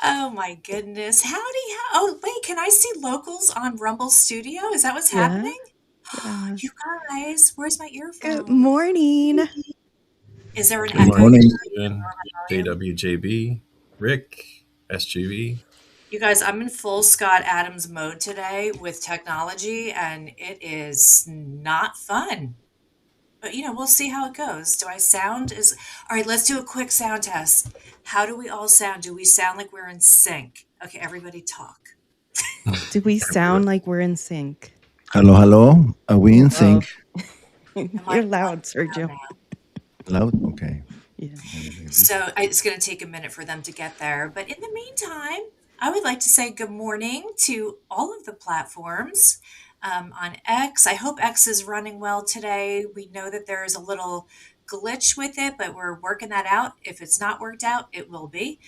Oh my goodness. Oh, wait, can I see locals on Rumble Studio? Is that what's Yeah, happening? yeah. You guys, where's my Good earphone? morning. Is there an Good echo? morning, You Ian, volume? JWJB, Rick, SGV. You guys, I'm in full Scott Adams mode today with technology, and it is not fun. But we'll see how it goes. Do I sound is All right, let's do a quick sound test. How do we all sound? Do we sound like we're in sync? Okay, everybody talk. Do we sound like we're in sync? Hello, hello. Are we in Oh, sync? Am I you're loud, loud Sergio. now? Loud? Okay. Yeah. It's going to take a minute for them to get there. But in the meantime, I would like to say good morning to all of the platforms on X. I hope X is running well today. We know that there is a little glitch with it, but we're working that out. If it's not worked out, it will be.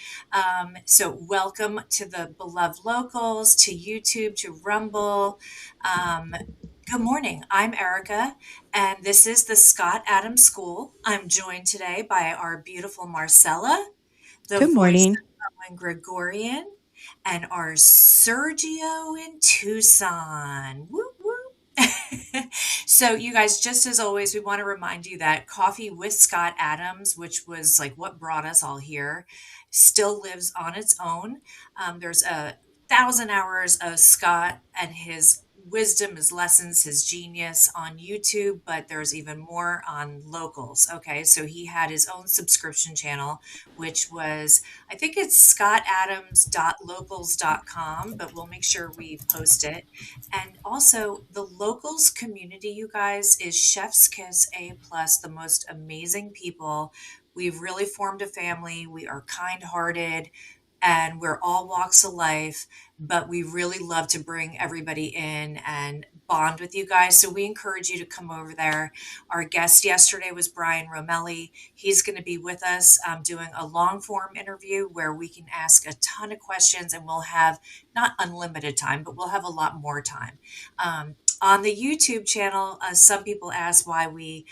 So, welcome to the beloved locals, to YouTube, to Rumble. Um, Good morning. I'm Erica, and this is the Scott Adams School. I'm joined today by our beautiful Marcela, the Good voice morning. of Owen Gregorian, and our Sergio in Tucson. Whoop, whoop. So, you guys, just as always, we want to remind you that Coffee with Scott Adams, which was like what brought us all here, still lives on its own. There's 1,000 hours of Scott and his wisdom, his lessons, his genius on YouTube, but there's even more on locals. Okay, so he had his own subscription channel, which was, I think it's scottadams.locals.com, but we'll make sure we post it. And also, the locals community, you guys, is Chef's Kiss A plus, the most amazing people. We've really formed a family. We are kind hearted and we're all walks of life, but we really love to bring everybody in and bond with you guys. So we encourage you to come over there. Our guest yesterday was Brian Romelli. He's going to be with us doing a long form interview where we can ask a ton of questions and we'll have not unlimited time, but we'll have a lot more time. On the YouTube channel, some people ask why we,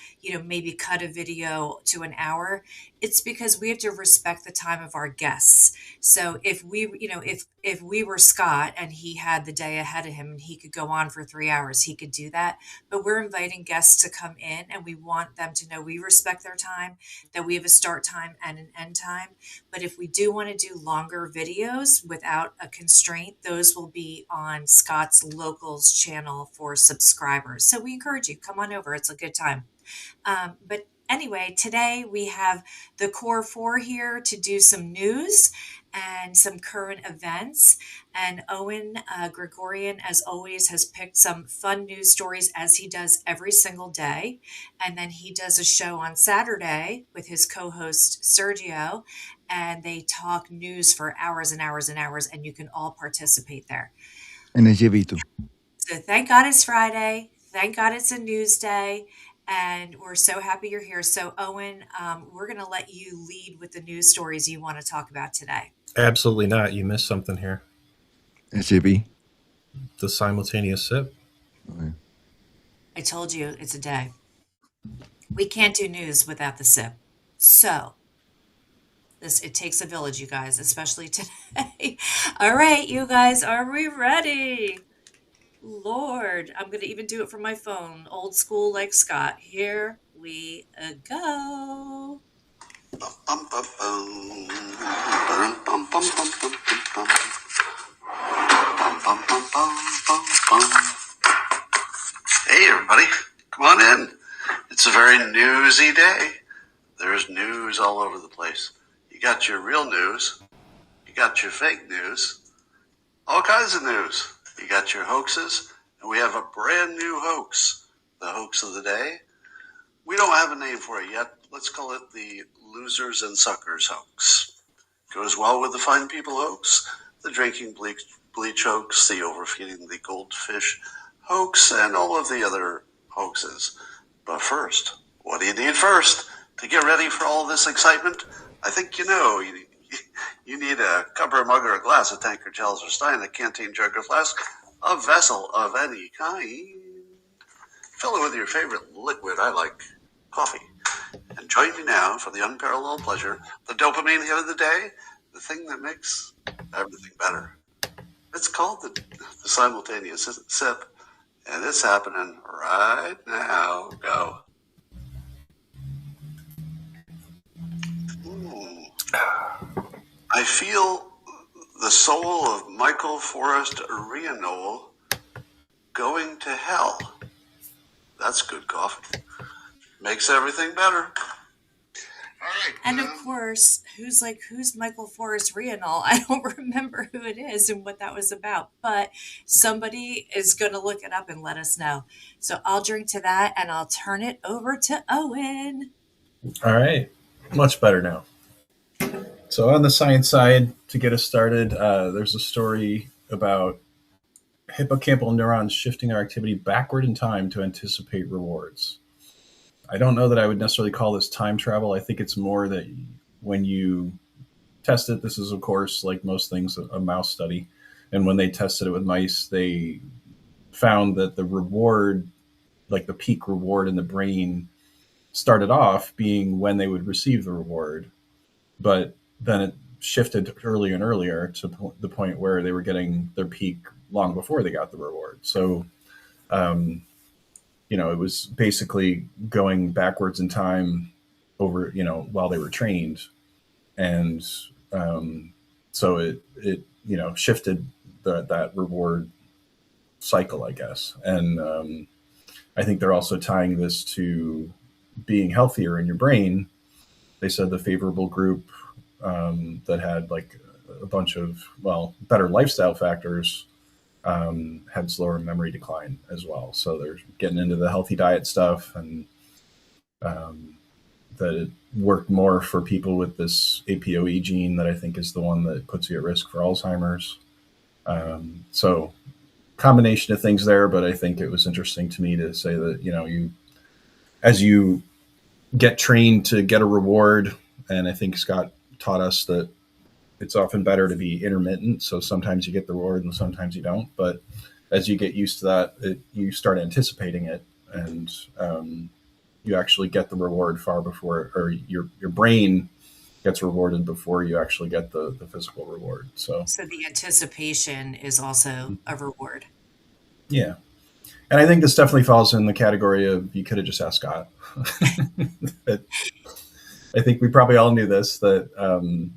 maybe cut a video to an hour. It's because we have to respect the time of our guests. So if we were Scott and he had the day ahead of him and he could go on for 3 hours, he could do that. But we're inviting guests to come in and we want them to know we respect their time, that we have a start time and an end time. But if we do want to do longer videos without a constraint, those will be on Scott's Locals channel for subscribers. So we encourage you, come on over. It's a good time. But anyway, today we have the core four here to do some news and some current events. And Owen Gregorian, as always, has picked some fun news stories as he does every single day. And then he does a show on Saturday with his co-host Sergio, and they talk news for hours and hours and hours, and you can all participate there. And SGV. So thank God it's Friday. Thank God it's a news day. And we're so happy you're here. So, Owen, we're going to let you lead with the news stories you want to talk about today. Absolutely not. You missed something here. SGV. The simultaneous sip. Okay. I told you it's a day. We can't do news without the sip. So, it takes a village, you guys, especially today. All right, you guys, are we ready? Lord, I'm going to even do it from my phone, old school like Scott. Here we go. Hey, everybody, come on in. It's a very newsy day. There's news all over the place. You got your real news. You got your fake news. All kinds of news. You got your hoaxes, and we have a brand new hoax. The hoax of the day. We don't have a name for it yet. Let's call it the losers and suckers hoax. Goes well with the fine people hoax, the drinking bleach hoax, the overfeeding the goldfish hoax, and all of the other hoaxes. But first, what do you need first to get ready for all this excitement? I think you know. You need a cup or a mug or a glass, a tankard, chalice or stein, a canteen, jug or flask, a vessel of any kind. Fill it with your favorite liquid. I like coffee. And join me now for the unparalleled pleasure, the dopamine hit of the day, the thing that makes everything better. It's called the simultaneous sip, and it's happening right now. Go. I feel the soul of Michael Forrest Rienol going to hell. That's good coffee. Makes everything better. All right. And of course, who's Michael Forrest Rienol? I don't remember who it is and what that was about, but somebody is going to look it up and let us know. So I'll drink to that and I'll turn it over to Owen. All right. Much better now. So on the science side, to get us started, there's a story about hippocampal neurons shifting their activity backward in time to anticipate rewards. I don't know that I would necessarily call this time travel. I think it's more that when you test it, this is, of course, like most things, a mouse study. And when they tested it with mice, they found that the reward, like the peak reward in the brain, started off being when they would receive the reward. But then it shifted earlier and earlier to the point where they were getting their peak long before they got the reward. So, it was basically going backwards in time over, while they were trained. And so it shifted that reward cycle, I guess. And I think they're also tying this to being healthier in your brain. They said the favorable group that had like a bunch of, better lifestyle factors had slower memory decline as well. So they're getting into the healthy diet stuff, and that it worked more for people with this APOE gene that I think is the one that puts you at risk for Alzheimer's. So combination of things there, but I think it was interesting to me to say that, as you get trained to get a reward, and I think Scott taught us that it's often better to be intermittent. So sometimes you get the reward and sometimes you don't. But as you get used to that, you start anticipating it, and you actually get the reward far before, or your brain gets rewarded before you actually get the physical reward. So the anticipation is also a reward. Yeah. And I think this definitely falls in the category of, you could have just asked Scott. I think we probably all knew this, that,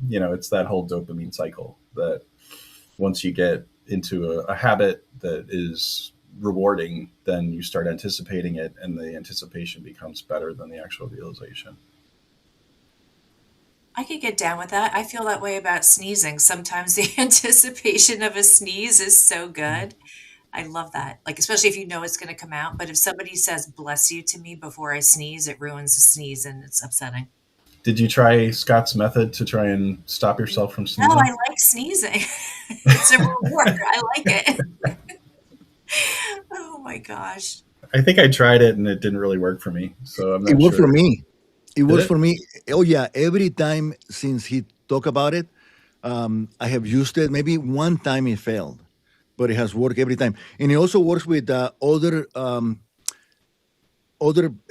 it's that whole dopamine cycle, that once you get into a habit that is rewarding, then you start anticipating it, and the anticipation becomes better than the actual realization. I could get down with that. I feel that way about sneezing. Sometimes the anticipation of a sneeze is so good. I love that. Like, especially if you know it's going to come out. But if somebody says bless you to me before I sneeze, it ruins the sneeze and it's upsetting. Did you try Scott's method to try and stop yourself from sneezing? No, I like sneezing. It's a reward. I like it. Oh my gosh. I think I tried it and it didn't really work for me. So I'm not It worked sure. for me. It works it? for me. Oh yeah, every time since he talked about it, I have used it. Maybe one time it failed, but it has worked every time. And it also works with other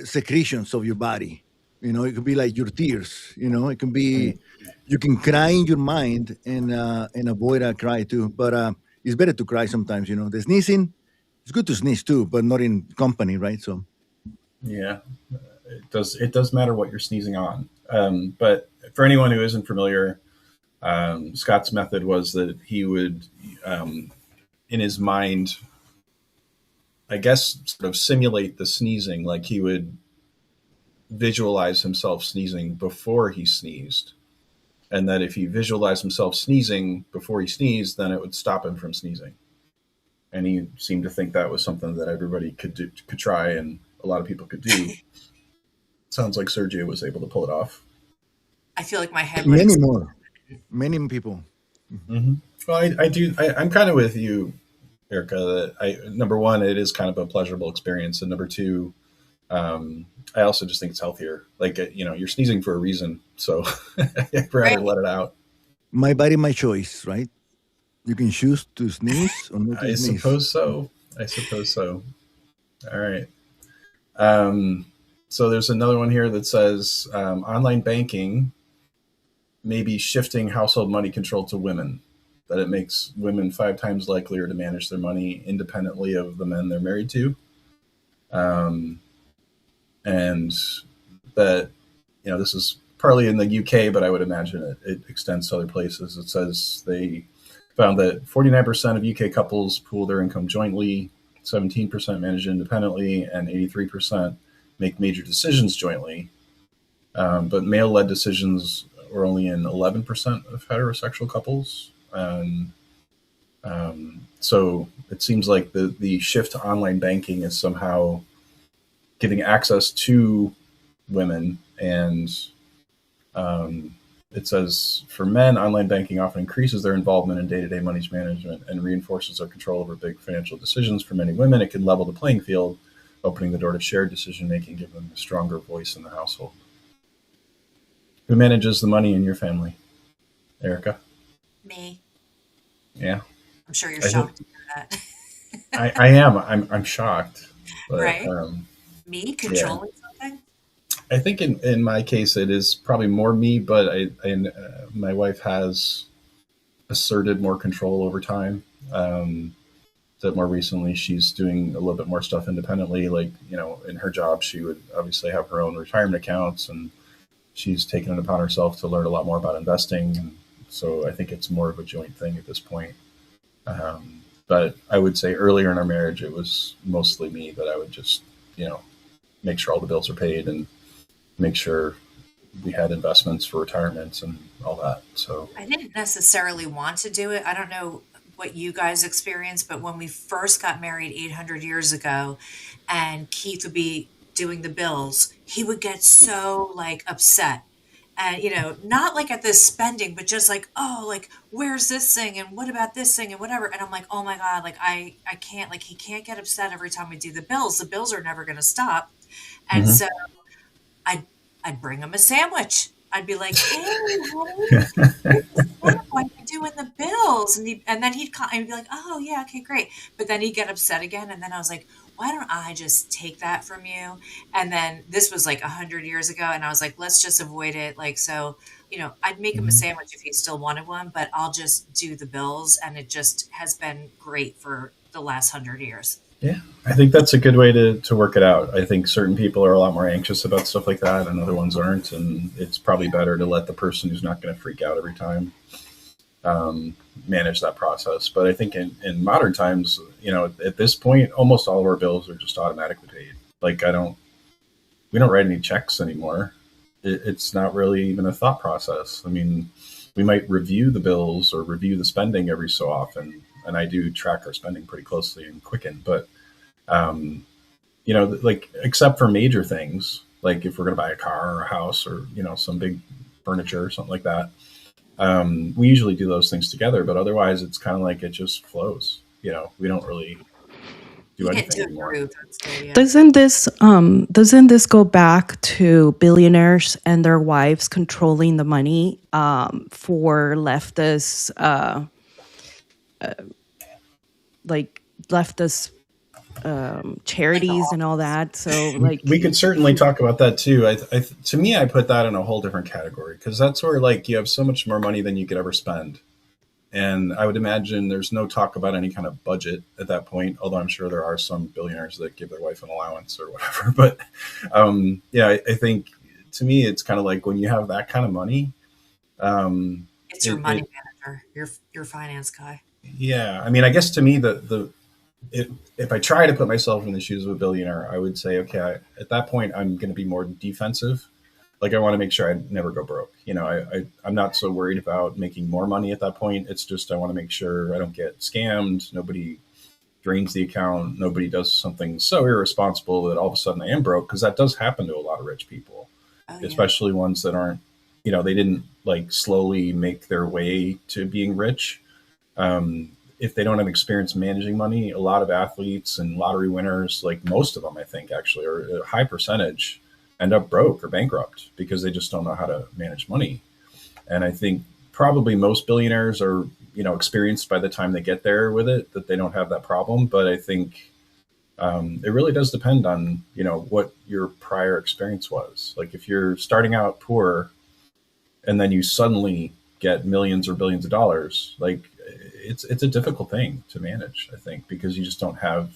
secretions of your body. It could be like your tears. It can be, you can cry in your mind and avoid a cry too. But it's better to cry sometimes. The sneezing, it's good to sneeze too, but not in company, right? So yeah, it does matter what you're sneezing on. But for anyone who isn't familiar, Scott's method was that he would, in his mind, I guess, sort of simulate the sneezing. Like he would visualize himself sneezing before he sneezed, and that if he visualized himself sneezing before he sneezed, then it would stop him from sneezing. And he seemed to think that was something that everybody could try, and a lot of people could do. Sounds like Sergio was able to pull it off. I feel like my head. Many people. Mm-hmm. Well, I do. I'm kind of with you, Erica. That number one, it is kind of a pleasurable experience, and number two, I also just think it's healthier. Like, you're sneezing for a reason, so I'd rather let it out. My body, my choice, right? You can choose to sneeze or not to sneeze. I suppose so. All right. So there's another one here that says online banking may be shifting household money control to women. that it makes women 5 times likelier to manage their money independently of the men they're married to. And that, this is partly in the UK, but I would imagine it extends to other places. It says they found that 49% of UK couples pool their income jointly, 17% manage independently, and 83% make major decisions jointly. But male-led decisions were only in 11% of heterosexual couples. And so it seems like the shift to online banking is somehow giving access to women. And it says for men, online banking often increases their involvement in day-to-day money management and reinforces their control over big financial decisions. For many women, it can level the playing field, opening the door to shared decision-making, giving them a stronger voice in the household. Who manages the money in your family? Erica? Me. Yeah. I'm sure you're shocked to hear that. I am. I'm shocked. But, right? Me controlling something? I think in my case, it is probably more me, but my wife has asserted more control over time. That more recently she's doing a little bit more stuff independently. Like, in her job, she would obviously have her own retirement accounts, and she's taken it upon herself to learn a lot more about investing. And so I think it's more of a joint thing at this point. But I would say earlier in our marriage, it was mostly me that I would just, make sure all the bills are paid and make sure we had investments for retirements and all that. So I didn't necessarily want to do it. I don't know what you guys experienced, but when we first got married 800 years ago and Keith would be doing the bills, he would get so upset. And, not at this spending, but just where's this thing? And what about this thing? And whatever. And I'm like, oh my God, I can't, he can't get upset every time we do the bills. The bills are never going to stop. And so I'd bring him a sandwich. I'd be like, hey, honey, why are you doing the bills? And then he'd be like, oh yeah, okay, great. But then he'd get upset again. And then I was like, why don't I just take that from you? And then this was 100 years ago. And I was like, let's just avoid it. So, I'd make him a sandwich if he still wanted one, but I'll just do the bills. And it just has been great for the last 100 years. Yeah, I think that's a good way to work it out. I think certain people are a lot more anxious about stuff like that and other ones aren't. And it's probably better to let the person who's not going to freak out every time manage that process. But I think in modern times, at this point, almost all of our bills are just automatically paid. We don't write any checks anymore. It's not really even a thought process. I mean, we might review the bills or review the spending every so often. And I do track our spending pretty closely in Quicken, but, except for major things, like if we're going to buy a car or a house or, some big furniture or something like that, we usually do those things together, but otherwise it's kind of it just flows. We don't really do anything anymore. Doesn't this go back to billionaires and their wives controlling the money for leftist charities and all that? So we could certainly talk about that too. To me, I put that in a whole different category because that's where you have so much more money than you could ever spend. And I would imagine there's no talk about any kind of budget at that point, although I'm sure there are some billionaires that give their wife an allowance or whatever. But I think to me, it's kind of when you have that kind of money. It's your money manager, your finance guy. Yeah. I mean, I guess to me, if I try to put myself in the shoes of a billionaire, I would say, okay, at that point, I'm going to be more defensive. I want to make sure I never go broke. I'm not so worried about making more money at that point. It's just I want to make sure I don't get scammed. Nobody drains the account. Nobody does something so irresponsible that all of a sudden I am broke, because that does happen to a lot of rich people, especially ones that aren't, they didn't slowly make their way to being rich. If they don't have experience managing money, a lot of athletes and lottery winners, most of them, I think actually, or a high percentage, end up broke or bankrupt because they just don't know how to manage money. And I think probably most billionaires are, experienced by the time they get there with it, that they don't have that problem. But I think it really does depend on, what your prior experience was. If you're starting out poor and then you suddenly get millions or billions of dollars, it's a difficult thing to manage, I think, because you just don't have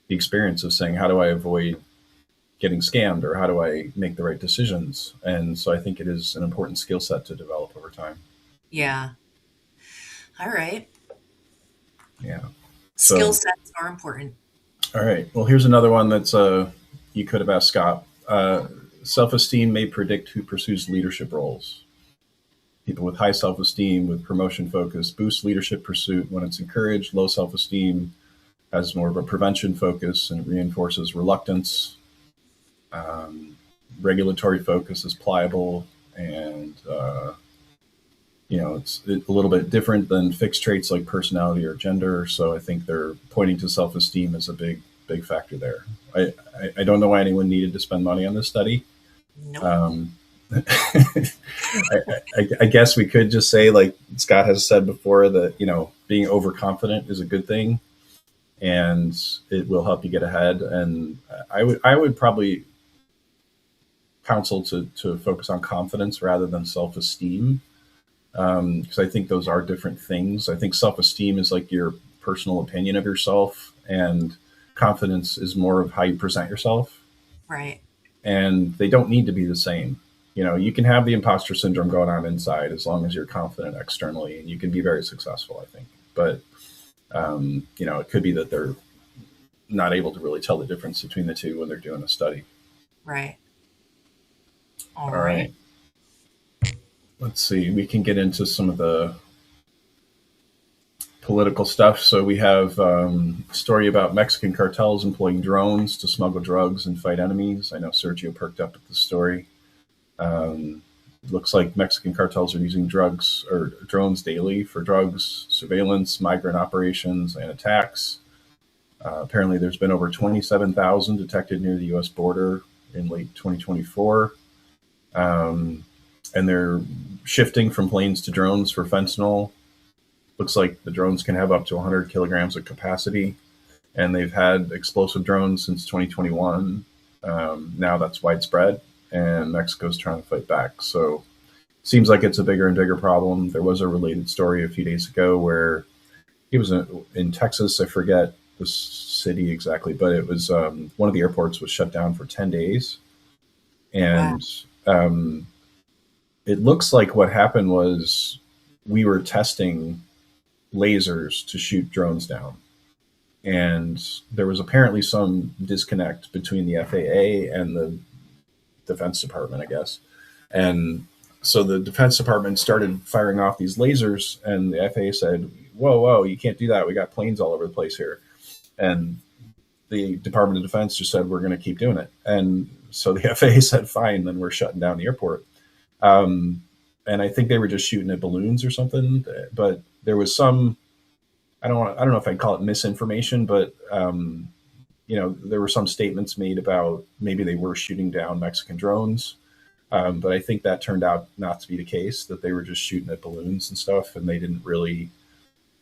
the experience of saying, how do I avoid getting scammed, or how do I make the right decisions? And so I think it is an important skill set to develop over time. Yeah. All right. Yeah. Skill So, sets are important. all right. Well, here's another one that's you could have asked Scott. Self-esteem may predict who pursues leadership roles. People with high self-esteem, with promotion focus, boost leadership pursuit when it's encouraged. Low self-esteem has more of a prevention focus and it reinforces reluctance. Um, Regulatory focus is pliable, and it's a little bit different than fixed traits like personality or gender. So I think they're pointing to self-esteem as a big factor there. I don't know why anyone needed to spend money on this study. Nope. I guess we could just say, like Scott has said before, that being overconfident is a good thing, and it will help you get ahead. And I would probably counsel to focus on confidence rather than self-esteem, because I think those are different things. I think self-esteem is like your personal opinion of yourself, and confidence is more of how you present yourself. Right. And they don't need to be the same. You can have the imposter syndrome going on inside as long as you're confident externally, and you can be very successful, I think. But it could be that they're not able to really tell the difference between the two when they're doing a study. Right. All right. Let's see. We can get into some of the political stuff. So we have a story about Mexican cartels employing drones to smuggle drugs and fight enemies. I know Sergio perked up at the story. Looks like Mexican cartels are using drugs or drones daily for drugs, surveillance, migrant operations, and attacks. Apparently, there's been over 27,000 detected near the U.S. border in late 2024. And they're shifting from planes to drones for fentanyl. Looks like the drones can have up to 100 kilograms of capacity, and they've had explosive drones since 2021. Now that's widespread, and Mexico's trying to fight back. So it seems like it's a bigger and bigger problem. There was a related story a few days ago where it was in Texas. I forget the city exactly, but it was one of the airports was shut down for 10 days. And it looks like what happened was we were testing lasers to shoot drones down. And there was apparently some disconnect between the FAA and the Defense Department, I guess. And so the Defense Department started firing off these lasers, and the FAA said, whoa, you can't do that. We got planes all over the place here. And the Department of Defense just said, we're going to keep doing it. And so the FAA said, fine, then we're shutting down the airport. And I think they were just shooting at balloons or something, but there was some, I don't know if I'd call it misinformation, but there were some statements made about maybe they were shooting down Mexican drones. But I think that turned out not to be the case, that they were just shooting at balloons and stuff, and they didn't really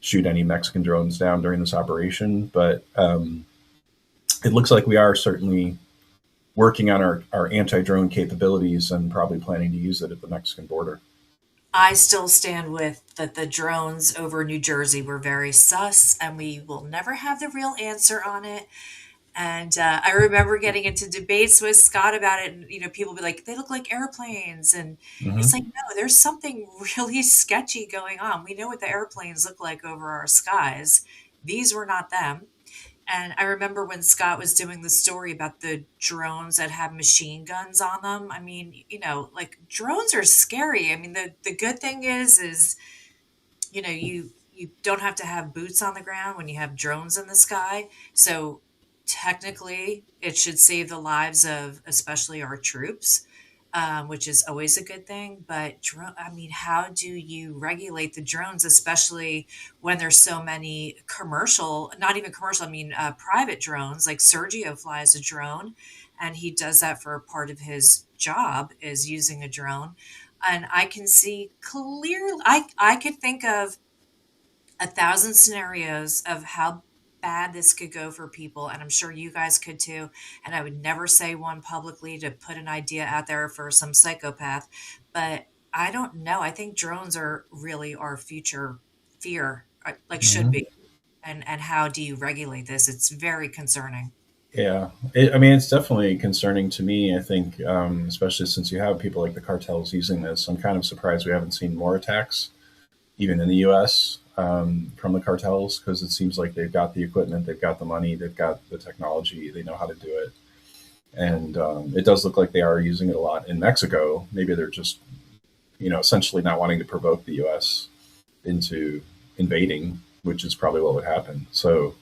shoot any Mexican drones down during this operation. But it looks like we are certainly working on our anti-drone capabilities and probably planning to use it at the Mexican border. I still stand with that the drones over New Jersey were very sus, and we will never have the real answer on it. And I remember getting into debates with Scott about it, and people be like, "They look like airplanes," and it's like, no, there's something really sketchy going on. We know what the airplanes look like over our skies. These were not them. And I remember when Scott was doing the story about the drones that have machine guns on them. I mean, like drones are scary. I mean, the good thing is, you don't have to have boots on the ground when you have drones in the sky. So technically, it should save the lives of especially our troops, which is always a good thing. But I mean, how do you regulate the drones, especially when there's so many commercial, not even commercial, I mean, private drones? Like Sergio flies a drone, and he does that for part of his job is using a drone. And I can see clearly, I could think of 1,000 scenarios of how bad this could go for people, and I'm sure you guys could too. And I would never say one publicly to put an idea out there for some psychopath, but I don't know. I think drones are really our future fear. like should Mhm. be, and how do you regulate this? It's very concerning. Yeah, I mean, it's definitely concerning to me. I think, especially since you have people like the cartels using this, I'm kind of surprised we haven't seen more attacks, even in the U.S. From the cartels, because it seems like they've got the equipment, they've got the money, they've got the technology, they know how to do it, and it does look like they are using it a lot in Mexico. Maybe they're just, essentially not wanting to provoke the U.S. into invading, which is probably what would happen. So.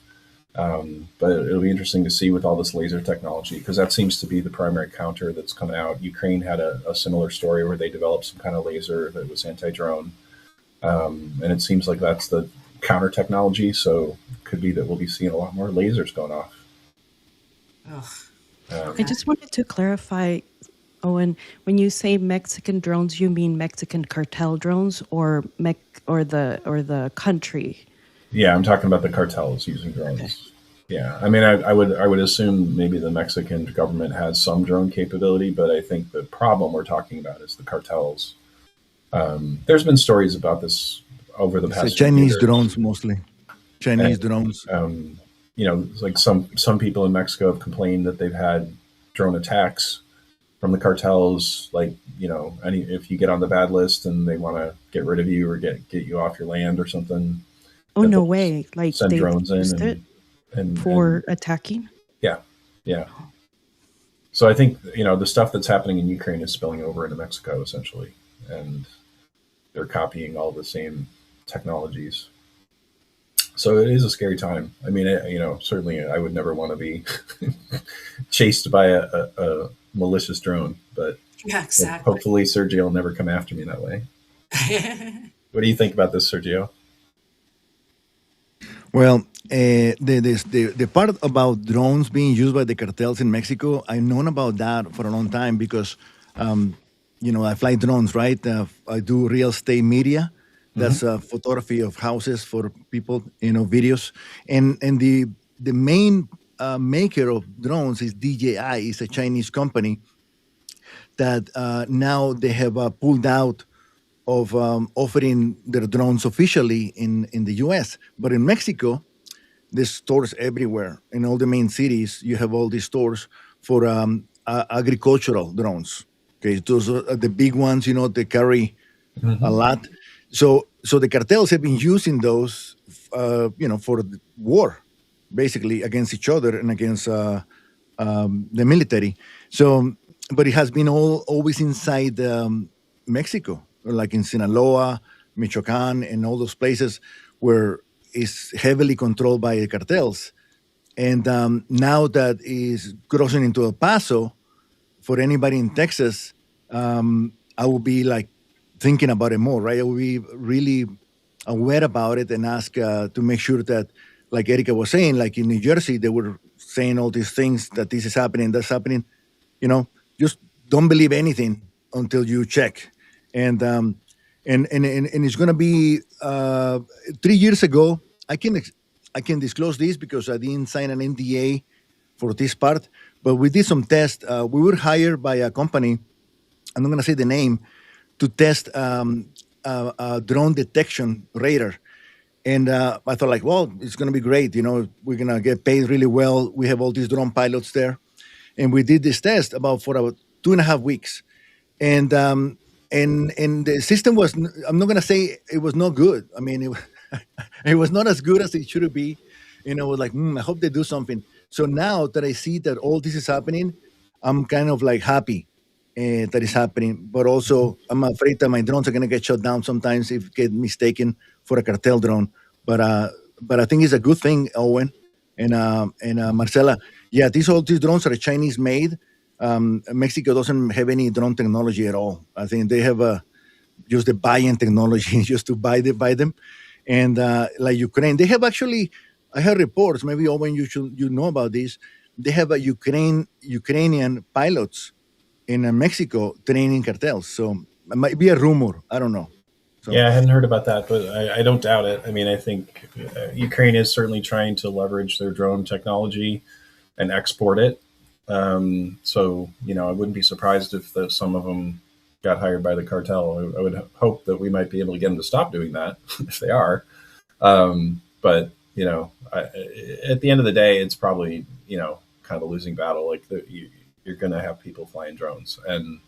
But it'll be interesting to see with all this laser technology, because that seems to be the primary counter that's coming out. Ukraine had a similar story where they developed some kind of laser that was anti-drone, and it seems like that's the counter technology. So it could be that we'll be seeing a lot more lasers going off. Ugh. I just wanted to clarify, Owen, when you say Mexican drones, you mean Mexican cartel drones or the country? Yeah, I'm talking about the cartels using drones. Okay. Yeah, I mean, I would assume maybe the Mexican government has some drone capability, but I think the problem we're talking about is the cartels. There's been stories about this over the It's past few Chinese years. drones mostly. Chinese And, drones. like some people in Mexico have complained that they've had drone attacks from the cartels. Like, if you get on the bad list and they want to get rid of you or get you off your land or something, Oh, that no they'll way. Like send they've drones in used it and for attacking? yeah, yeah. So I think the stuff that's happening in Ukraine is spilling over into Mexico essentially, and they're copying all the same technologies. So it is a scary time. I mean, certainly I would never want to be chased by a malicious drone, but Yeah, exactly. hopefully Sergio will never come after me that way. What do you think about this, Sergio? Well, the part about drones being used by the cartels in Mexico, I've known about that for a long time because, I fly drones, right? I do real estate media. That's photography of houses for people, videos, and the main maker of drones is DJI. It's a Chinese company that now they have pulled out of offering their drones officially in the U.S. But in Mexico, there's stores everywhere. In all the main cities, you have all these stores for agricultural drones. Okay, those are the big ones. They carry a Mm-hmm. lot. So the cartels have been using those, for the war, basically against each other and against the military. So, but it has been always inside Mexico, like in Sinaloa, Michoacan, and all those places where it's heavily controlled by the cartels. And now that is crossing into El Paso, for anybody in Texas, I will be like thinking about it more, right? I will be really aware about it and ask to make sure that, like Erica was saying, like in New Jersey, they were saying all these things that this is happening, that's happening. Just don't believe anything until you check. And it's going to be 3 years ago. I can disclose this because I didn't sign an NDA for this part, but we did some tests. We were hired by a company. I'm not going to say the name, to test a drone detection radar. And I thought, like, well, it's going to be great. We're going to get paid really well. We have all these drone pilots there. And we did this test for about 2.5 weeks. And the system was, I'm not going to say it was not good. I mean, it was not as good as it should be. Was like, I hope they do something. So now that I see that all this is happening, I'm kind of like happy that it's happening. But also, I'm afraid that my drones are going to get shut down sometimes if get mistaken for a cartel drone. But I think it's a good thing, Owen and Marcela. Yeah, all these drones are Chinese made. Mexico doesn't have any drone technology at all. I think they have just the buy-in technology just to buy them. And like Ukraine, they have actually. I heard reports. Maybe Owen, you know about this. They have a Ukrainian pilots in Mexico training cartels. So it might be a rumor. I don't know. So Yeah, I hadn't heard about that, but I don't doubt it. I mean, I think Ukraine is certainly trying to leverage their drone technology and export it. So, I wouldn't be surprised if some of them got hired by the cartel. I would hope that we might be able to get them to stop doing that if they are. But at the end of the day, it's probably kind of a losing battle. Like you're going to have people flying drones, and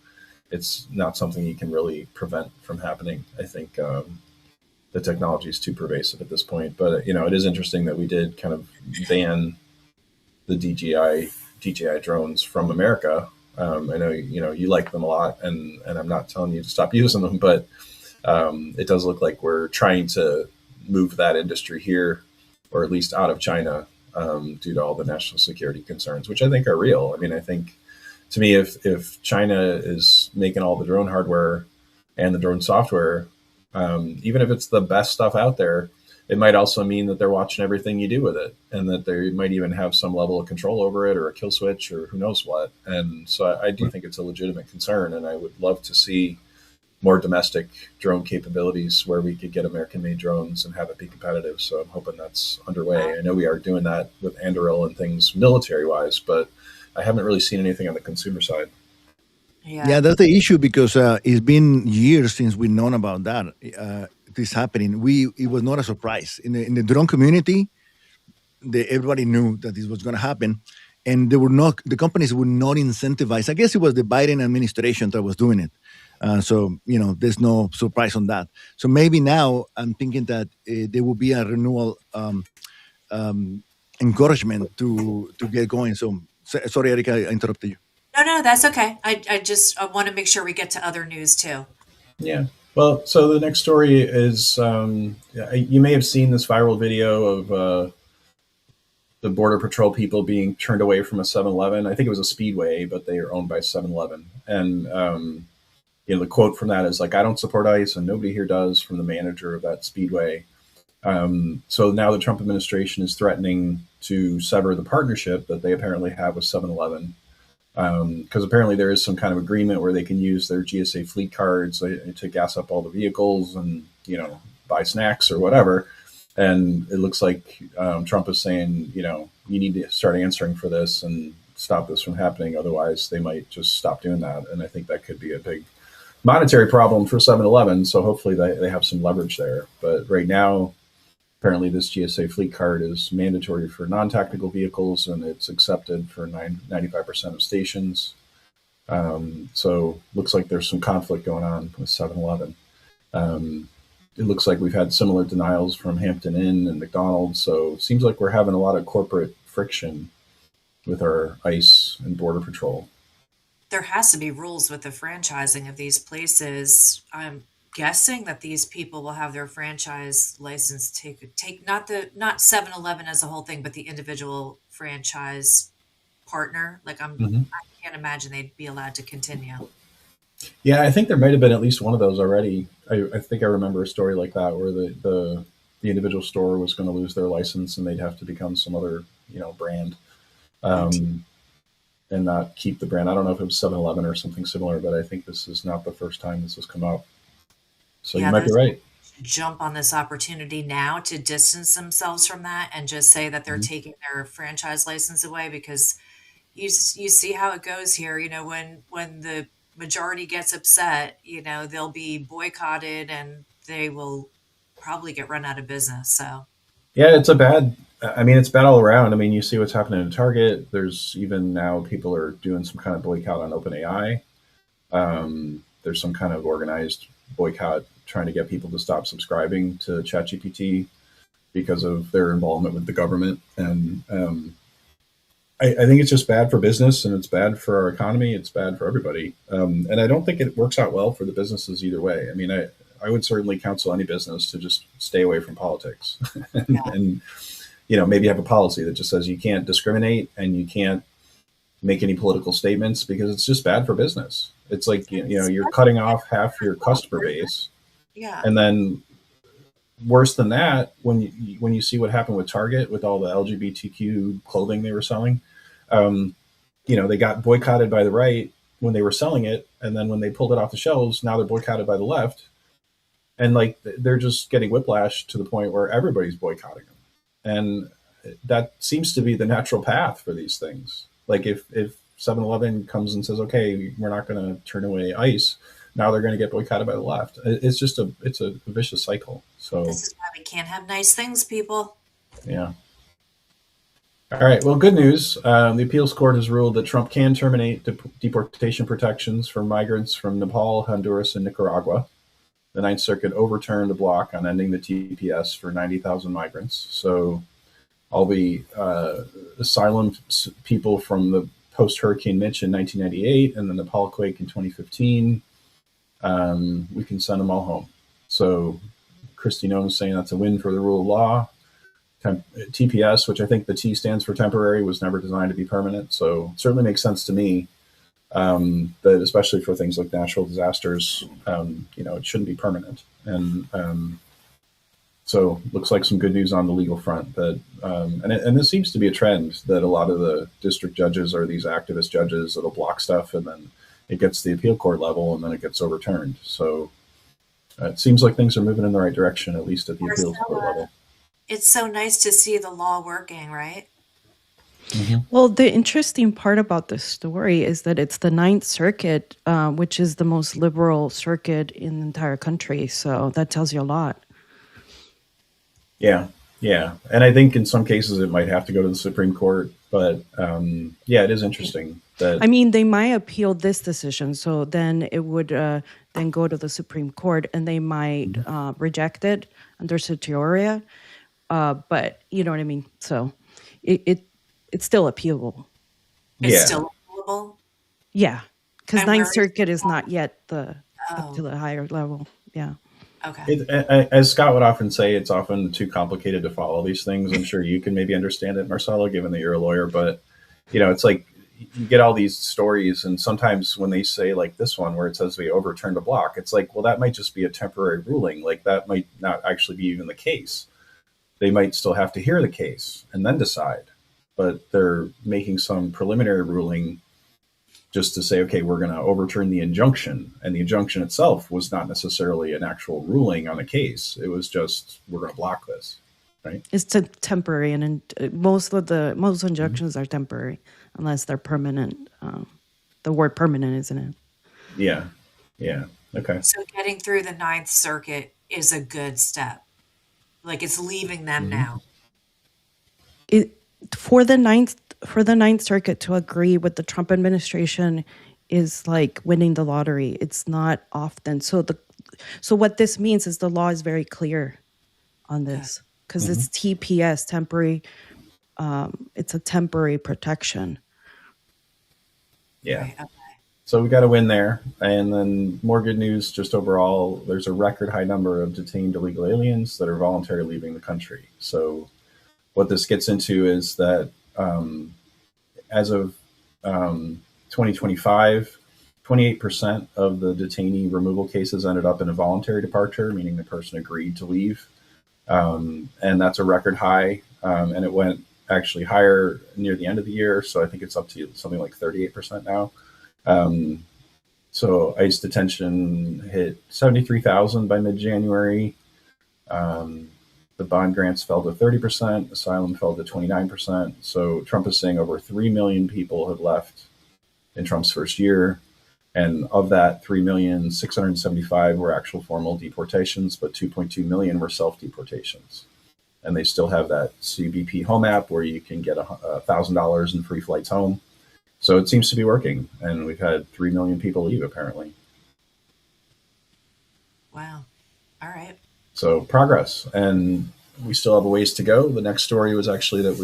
it's not something you can really prevent from happening. I think the technology is too pervasive at this point. But it is interesting that we did kind of ban the DJI drones from America. I know you like them a lot, and I'm not telling you to stop using them, but it does look like we're trying to move that industry here, or at least out of China, due to all the national security concerns, which I think are real. I mean, I think to me, if China is making all the drone hardware and the drone software, even if it's the best stuff out there, it might also mean that they're watching everything you do with it, and that they might even have some level of control over it, or a kill switch, or who knows what. And so I do think it's a legitimate concern, and I would love to see more domestic drone capabilities where we could get American-made drones and have it be competitive. So I'm hoping that's underway. I know we are doing that with Anduril and things military-wise, but I haven't really seen anything on the consumer side. Yeah, that's the issue, because it's been years since we've known about that. This happening, it was not a surprise in the drone community. Everybody knew that this was going to happen, and the companies would not incentivize. I guess it was the Biden administration that was doing it. So there's no surprise on that. So maybe now I'm thinking that there will be a renewal encouragement to get going. So sorry, Erica, I interrupted you. No, that's okay. I want to make sure we get to other news too. Yeah. Well, so the next story is you may have seen this viral video of the Border Patrol people being turned away from a 7-Eleven. I think it was a Speedway, but they are owned by 7-Eleven. And the quote from that is like, "I don't support ICE, and nobody here does," from the manager of that Speedway. So now the Trump administration is threatening to sever the partnership that they apparently have with 7-Eleven. Because apparently there is some kind of agreement where they can use their GSA fleet cards to gas up all the vehicles and buy snacks or whatever. And it looks like Trump is saying, you need to start answering for this and stop this from happening. Otherwise, they might just stop doing that. And I think that could be a big monetary problem for 7-Eleven. So hopefully they have some leverage there. But right now, apparently this GSA fleet card is mandatory for non-tactical vehicles, and it's accepted for 95% of stations. So looks like there's some conflict going on with 7-Eleven. It looks like we've had similar denials from Hampton Inn and McDonald's. So it seems like we're having a lot of corporate friction with our ICE and Border Patrol. There has to be rules with the franchising of these places. I'm guessing that these people will have their franchise license take not 7-Eleven as a whole thing, but the individual franchise partner. Like I can't imagine they'd be allowed to continue. Yeah, I think there might have been at least one of those already. I think I remember a story like that where the individual store was going to lose their license and they'd have to become some other brand, and not keep the brand. I don't know if it was 7-Eleven or something similar, but I think this is not the first time this has come up. So you might be right. Jump on this opportunity now to distance themselves from that and just say that they're taking their franchise license away, because you see how it goes here. When the majority gets upset, they'll be boycotted and they will probably get run out of business. So yeah, it's bad all around. I mean, you see what's happening in Target. There's even now people are doing some kind of boycott on OpenAI. There's some kind of organized boycott trying to get people to stop subscribing to ChatGPT because of their involvement with the government. And I think it's just bad for business, and it's bad for our economy. It's bad for everybody. And I don't think it works out well for the businesses either way. I mean, I would certainly counsel any business to just stay away from politics and maybe have a policy that just says you can't discriminate and you can't make any political statements, because it's just bad for business. It's like, you're cutting off half your customer base. Yeah. And then worse than that, when you see what happened with Target with all the LGBTQ clothing they were selling, they got boycotted by the right when they were selling it. And then when they pulled it off the shelves, now they're boycotted by the left. And they're just getting whiplash to the point where everybody's boycotting them. And that seems to be the natural path for these things. Like if 7-Eleven comes and says, okay, we're not going to turn away ICE, now they're going to get boycotted by the left. It's just it's a vicious cycle. So This is why we can't have nice things, people. yeah. All right. Well, good news. The appeals court has ruled that Trump can terminate deportation protections for migrants from Nepal, Honduras, and Nicaragua. The Ninth Circuit overturned a block on ending the TPS for 90,000 migrants. So all the asylum people from the post-Hurricane Mitch in 1998 and the Nepal quake in 2015, we can send them all home. So Kristi Noem is saying that's a win for the rule of law. TPS, which I think the T stands for temporary, was never designed to be permanent. So it certainly makes sense to me that especially for things like natural disasters, it shouldn't be permanent. And so looks like some good news on the legal front. That and this seems to be a trend that a lot of the district judges are these activist judges that'll block stuff, and then it gets to the appeal court level, and then it gets overturned. So it seems like things are moving in the right direction, at least at the appeals court level. It's so nice to see the law working, right? Mm-hmm. Well, the interesting part about this story is that it's the Ninth Circuit, which is the most liberal circuit in the entire country. So that tells you a lot. Yeah. And I think in some cases it might have to go to the Supreme Court. But it is interesting that... I mean, they might appeal this decision. So then it would then go to the Supreme Court, and they might reject it under certiorari. But you know what I mean? So it's still appealable. It's still appealable? Yeah. Because Ninth Circuit is not yet up to the higher level. Yeah. Okay. As Scott would often say, it's often too complicated to follow these things. I'm sure you can maybe understand it, Marcela, given that you're a lawyer. But, it's like you get all these stories, and sometimes when they say like this one where it says we overturned a block, it's like, well, that might just be a temporary ruling. Like that might not actually be even the case. They might still have to hear the case and then decide. But they're making some preliminary ruling just to say, okay, we're going to overturn the injunction. And the injunction itself was not necessarily an actual ruling on the case. It was just, we're going to block this, right? It's temporary, and most injunctions are temporary unless they're permanent. The word permanent is in it. Yeah. Okay. So getting through the Ninth Circuit is a good step. Like it's leaving them now. For the Ninth Circuit to agree with the Trump administration is like winning the lottery. It's not often. So what this means is the law is very clear on this because it's TPS, temporary. It's a temporary protection. Yeah. Right, okay. So we got a win there. And then more good news just overall, there's a record high number of detained illegal aliens that are voluntarily leaving the country. So what this gets into is that as of 2025, 28% of the detainee removal cases ended up in a voluntary departure, meaning the person agreed to leave. And that's a record high. And it went actually higher near the end of the year. So I think it's up to something like 38% now. So ICE detention hit 73,000 by mid-January. The bond grants fell to 30%, asylum fell to 29%. So Trump is saying over 3 million people have left in Trump's first year. And of that 3,675,000 were actual formal deportations, but 2.2 million were self-deportations. And they still have that CBP home app where you can get $1,000 in free flights home. So it seems to be working. And we've had 3 million people leave, apparently. Wow. All right. So progress, and we still have a ways to go. The next story was actually that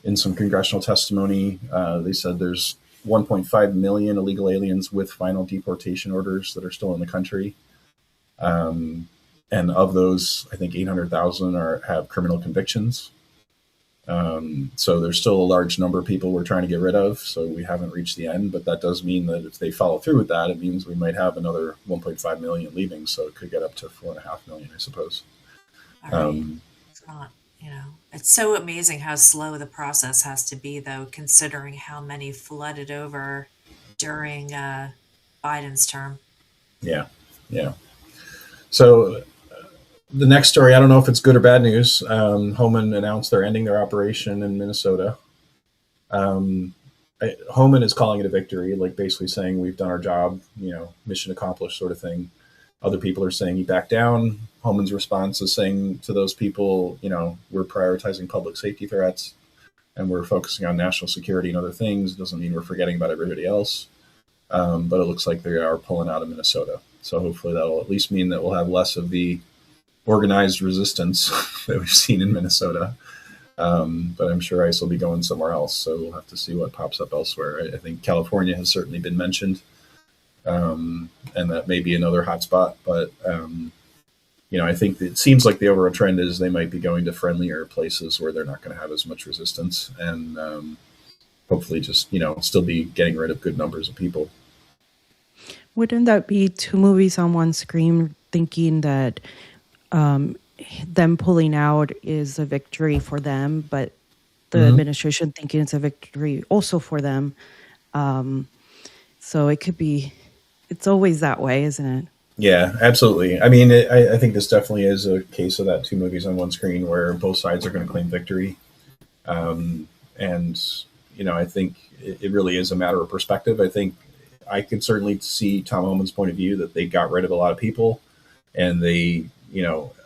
in some congressional testimony, they said there's 1.5 million illegal aliens with final deportation orders that are still in the country. And of those, I think 800,000 have criminal convictions. So there's still a large number of people we're trying to get rid of. So we haven't reached the end, but that does mean that if they follow through with that, it means we might have another 1.5 million leaving. So it could get up to 4.5 million, I suppose. All right. It's not, it's so amazing how slow the process has to be, though, considering how many flooded over during Biden's term. Yeah. So the next story, I don't know if it's good or bad news. Homan announced they're ending their operation in Minnesota. Homan is calling it a victory, like basically saying we've done our job, mission accomplished, sort of thing. Other people are saying he backed down. Homan's response is saying to those people, we're prioritizing public safety threats and we're focusing on national security and other things. It doesn't mean we're forgetting about everybody else. But it looks like they are pulling out of Minnesota. So hopefully that'll at least mean that we'll have less of the organized resistance that we've seen in Minnesota. But I'm sure ICE will be going somewhere else. So we'll have to see what pops up elsewhere. I think California has certainly been mentioned, and that may be another hotspot. But I think it seems like the overall trend is they might be going to friendlier places where they're not going to have as much resistance, and hopefully just still be getting rid of good numbers of people. Wouldn't that be two movies on one screen, thinking that them pulling out is a victory for them, but the administration thinking it's a victory also for them? So it could be, it's always that way, isn't it? Yeah, absolutely. I mean, I think this definitely is a case of that two movies on one screen where both sides are going to claim victory. And, I think it really is a matter of perspective. I think I could certainly see Tom Homan's point of view that they got rid of a lot of people, and they,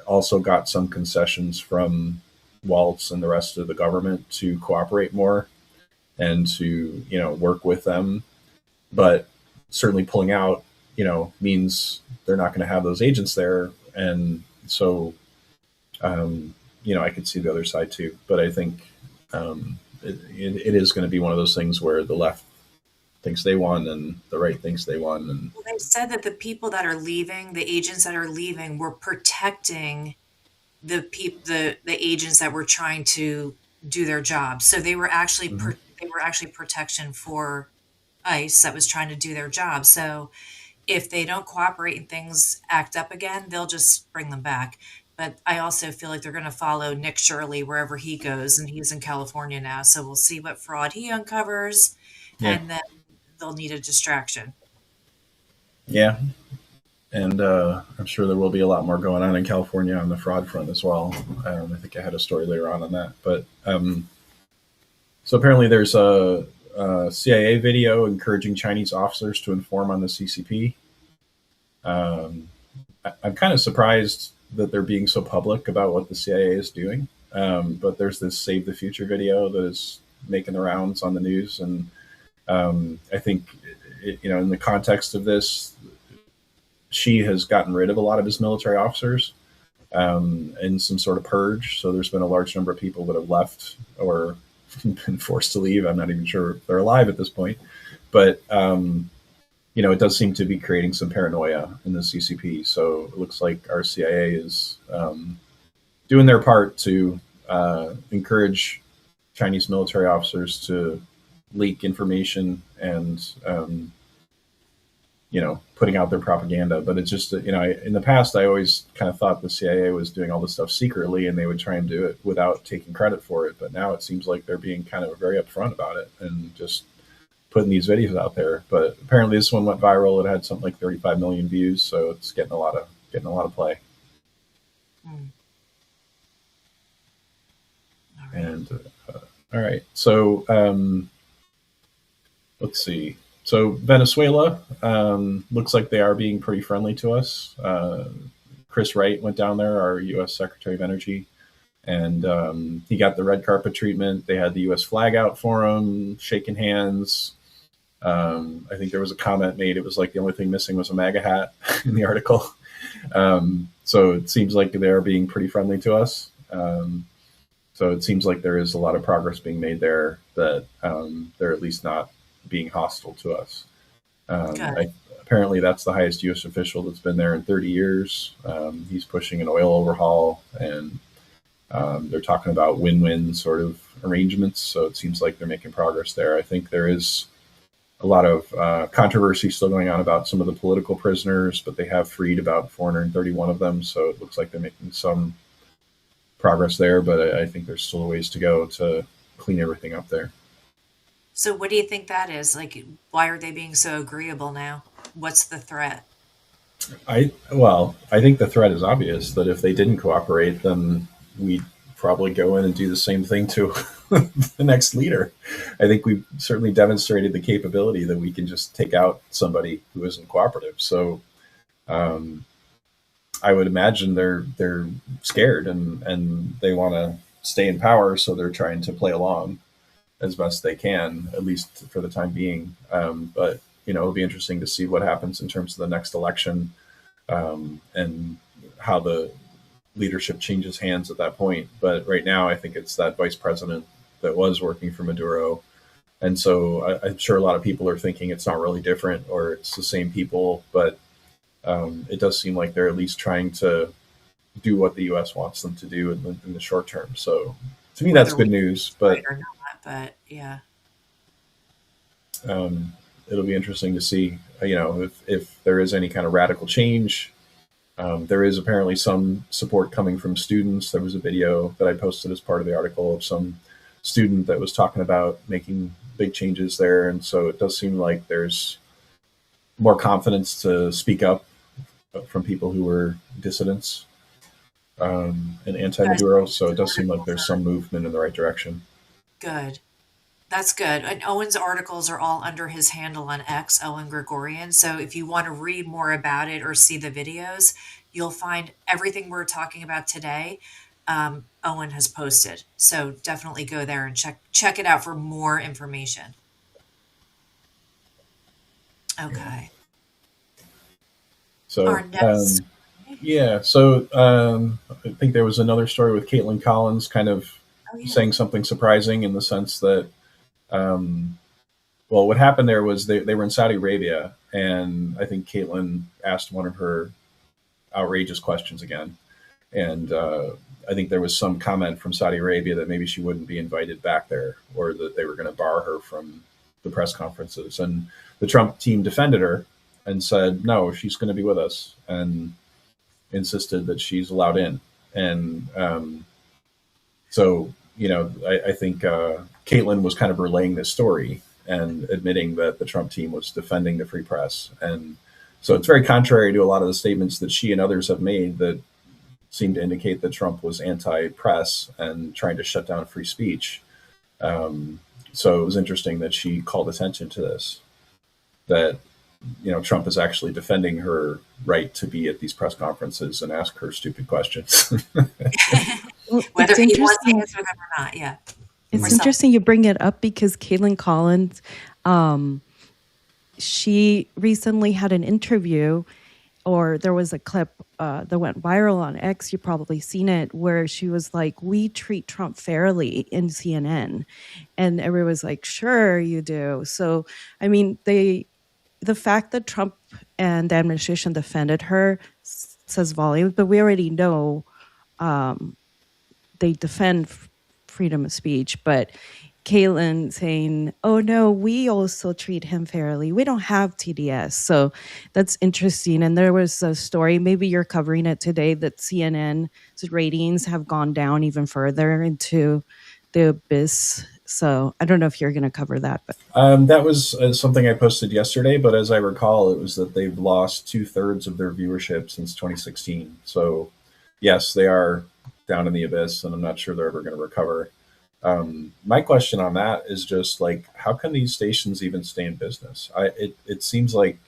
also got some concessions from Waltz and the rest of the government to cooperate more and to, work with them. But certainly pulling out, means they're not going to have those agents there. And so, I could see the other side too. But I think it is going to be one of those things where the left thinks they won and the right thinks they won. And Well, they said that the people that are leaving, the agents that are leaving, were protecting the agents that were trying to do their job. So they were actually protection for ICE that was trying to do their job. So if they don't cooperate and things act up again, they'll just bring them back. But I also feel like they're going to follow Nick Shirley wherever he goes, and he's in California now. So we'll see what fraud he uncovers, and then they'll need a distraction. Yeah. And I'm sure there will be a lot more going on in California on the fraud front as well. I think I had a story later on that. But so apparently there's a CIA video encouraging Chinese officers to inform on the CCP. I'm kind of surprised that they're being so public about what the CIA is doing. But there's this Save the Future video that is making the rounds on the news. And I think, in the context of this, Xi has gotten rid of a lot of his military officers in some sort of purge. So there's been a large number of people that have left or been forced to leave. I'm not even sure if they're alive at this point. But, it does seem to be creating some paranoia in the CCP. So it looks like our CIA is doing their part to encourage Chinese military officers to leak information and putting out their propaganda. But it's just, in the past, I always kind of thought the CIA was doing all this stuff secretly and they would try and do it without taking credit for it. But now it seems like they're being kind of very upfront about it and just putting these videos out there. But apparently this one went viral. It had something like 35 million views. So it's getting a lot of play. All right. And all right. So let's see. So Venezuela looks like they are being pretty friendly to us. Chris Wright went down there, our U.S. Secretary of Energy, and he got the red carpet treatment. They had the U.S. flag out for him, shaking hands. I think there was a comment made. It was like the only thing missing was a MAGA hat in the article. So it seems like they're being pretty friendly to us. So it seems like there is a lot of progress being made there, that they're at least not being hostile to us. Apparently that's the highest U.S. official that's been there in 30 years. He's pushing an oil overhaul, and they're talking about win-win sort of arrangements. So it seems like they're making progress there. I think there is a lot of controversy still going on about some of the political prisoners, but they have freed about 431 of them. So it looks like they're making some progress there, but I think there's still a ways to go to clean everything up there. So what do you think that is? Like, why are they being so agreeable now? What's the threat? I think the threat is obvious, that if they didn't cooperate, then we'd probably go in and do the same thing to the next leader. I think we've certainly demonstrated the capability that we can just take out somebody who isn't cooperative. So um, I would imagine they're scared and they want to stay in power, so they're trying to play along as best they can, at least for the time being. But it'll be interesting to see what happens in terms of the next election, and how the leadership changes hands at that point. But right now, I think it's that vice president that was working for Maduro. And so I'm sure a lot of people are thinking it's not really different or it's the same people, but it does seem like they're at least trying to do what the U.S. wants them to do in the short term. So to me, that's good news. But or not, but yeah. It'll be interesting to see, if there is any kind of radical change. There is apparently some support coming from students. There was a video that I posted as part of the article of some student that was talking about making big changes there. And so it does seem like there's more confidence to speak up from people who were dissidents, and anti-Maduro. So it does seem like there's some movement in the right direction. Good. That's good. And Owen's articles are all under his handle on X, Owen Gregorian. So if you want to read more about it or see the videos, you'll find everything we're talking about today. Owen has posted. So definitely go there and check it out for more information. Okay. So Our next. so I think there was another story with Kaitlan Collins kind of Oh, yeah. saying something surprising in the sense that, well, what happened there was they were in Saudi Arabia, and I think Kaitlan asked one of her outrageous questions again. And I think there was some comment from Saudi Arabia that maybe she wouldn't be invited back there, or that they were going to bar her from the press conferences. And the Trump team defended her and said, no, she's going to be with us, and insisted that she's allowed in. And so, I think Kaitlan was kind of relaying this story and admitting that the Trump team was defending the free press. And so it's very contrary to a lot of the statements that she and others have made that seem to indicate that Trump was anti-press and trying to shut down free speech. So it was interesting that she called attention to this, that Trump is actually defending her right to be at these press conferences and ask her stupid questions. Whether he wants to answer them or not, yeah. It's interesting you bring it up because Kaitlan Collins, she recently had an interview, or there was a clip that went viral on X, you've probably seen it, where she was like, we treat Trump fairly in CNN. And everyone was like, sure you do. So, I mean, the fact that Trump and the administration defended her says volumes, but we already know they defend freedom of speech. But Kaitlan saying, oh no, we also treat him fairly. We don't have TDS. So that's interesting. And there was a story, maybe you're covering it today, that CNN's ratings have gone down even further into the abyss. So I don't know if you're going to cover that. But that was something I posted yesterday, but as I recall, it was that they've lost 2/3 of their viewership since 2016. So yes, they are down in the abyss, and I'm not sure they're ever going to recover. My question on that is just like, how can these stations even stay in business? It seems like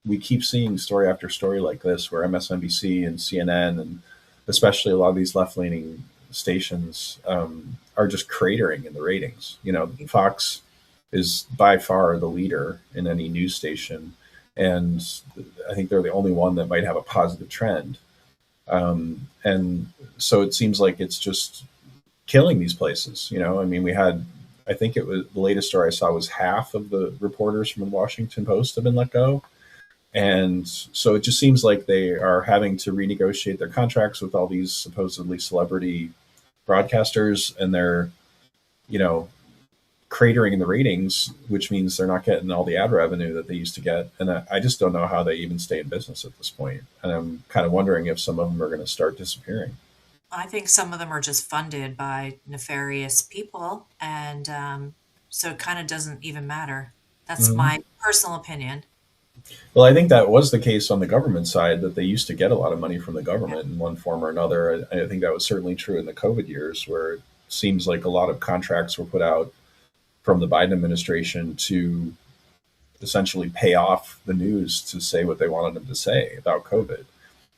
we keep seeing story after story like this, where MSNBC and CNN, and especially a lot of these left-leaning stations, are just cratering in the ratings. Fox is by far the leader in any news station, and I think they're the only one that might have a positive trend. And so it seems like it's just killing these places. We had, I think it was the latest story I saw was half of the reporters from the Washington Post have been let go. And so it just seems like they are having to renegotiate their contracts with all these supposedly celebrity broadcasters, and they're, cratering in the ratings, which means they're not getting all the ad revenue that they used to get. And I just don't know how they even stay in business at this point. And I'm kind of wondering if some of them are going to start disappearing. I think some of them are just funded by nefarious people, and so it kind of doesn't even matter. That's my personal opinion. Well, I think that was the case on the government side, that they used to get a lot of money from the government in one form or another. I think that was certainly true in the COVID years, where it seems like a lot of contracts were put out from the Biden administration to essentially pay off the news to say what they wanted them to say about COVID.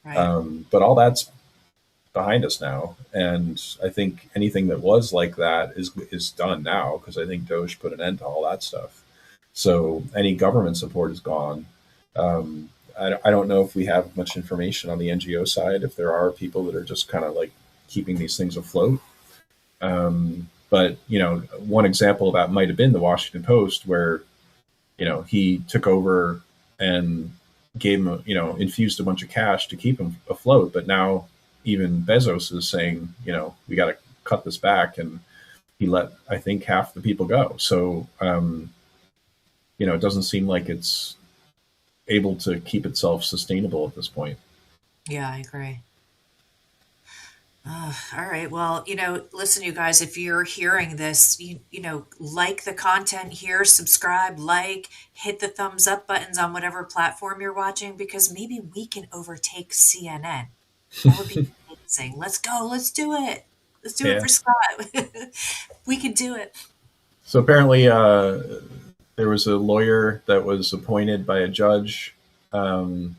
Right. But all that's behind us now, and I think anything that was like that is done now, because I think Doge put an end to all that stuff. So any government support is gone. I don't know if we have much information on the NGO side, if there are people that are just kind of like keeping these things afloat. But one example of that might have been the Washington Post, where he took over and gave him infused a bunch of cash to keep him afloat. But now even Bezos is saying, we got to cut this back, and he let, I think, half the people go. So it doesn't seem like it's able to keep itself sustainable at this point. Yeah, I agree. All right. Well, listen, you guys, if you're hearing this, like the content here, subscribe, hit the thumbs up buttons on whatever platform you're watching, because maybe we can overtake CNN. That would be amazing. Let's go. Let's do it. Let's do it for Scott. We can do it. So apparently there was a lawyer that was appointed by a judge, a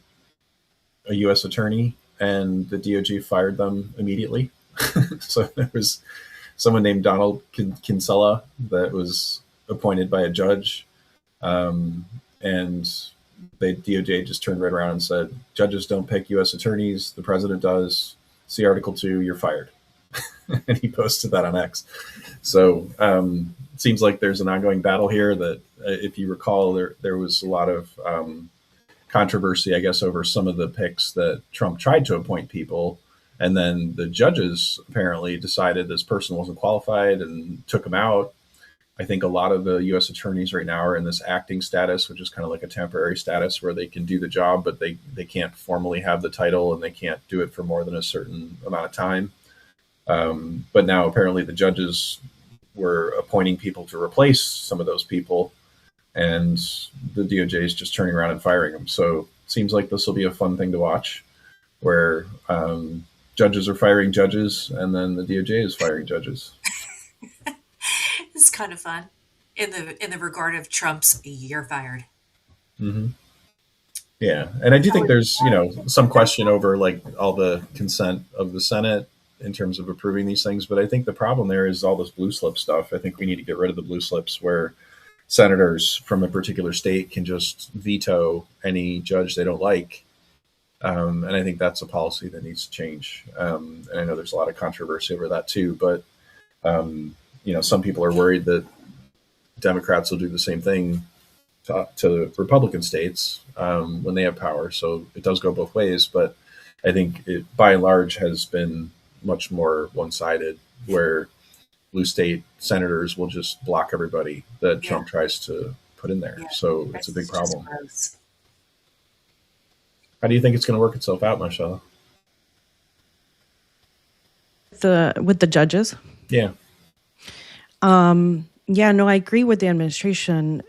U.S. attorney, and the DOJ fired them immediately. So there was someone named Donald Kinsella that was appointed by a judge, and the DOJ just turned right around and said, judges don't pick U.S. attorneys, the president does. See Article 2, you're fired. And he posted that on X. So it seems like there's an ongoing battle here that, if you recall, there was a lot of controversy, I guess, over some of the picks that Trump tried to appoint people. And then the judges apparently decided this person wasn't qualified and took him out. I think a lot of the U.S. attorneys right now are in this acting status, which is kind of like a temporary status where they can do the job, but they can't formally have the title, and they can't do it for more than a certain amount of time. But now apparently the judges were appointing people to replace some of those people, and the DOJ is just turning around and firing them. So it seems like this will be a fun thing to watch, where judges are firing judges, and then the DOJ is firing judges. It's kind of fun in the regard of Trump's "you're fired." Mm-hmm. Yeah, and I do think there's some question over like all the consent of the Senate in terms of approving these things, but I think the problem there is all this blue slip stuff. I think we need to get rid of the blue slips where senators from a particular state can just veto any judge they don't like. And I think that's a policy that needs to change. And I know there's a lot of controversy over that too, but some people are worried that Democrats will do the same thing to Republican states when they have power. So it does go both ways, but I think it, by and large, has been much more one-sided, where blue state senators will just block everybody that Trump tries to put in there. Yeah. So it's a big problem. How do you think it's going to work itself out, Marcela? With the judges? Yeah. Yeah, no, I agree with the administration.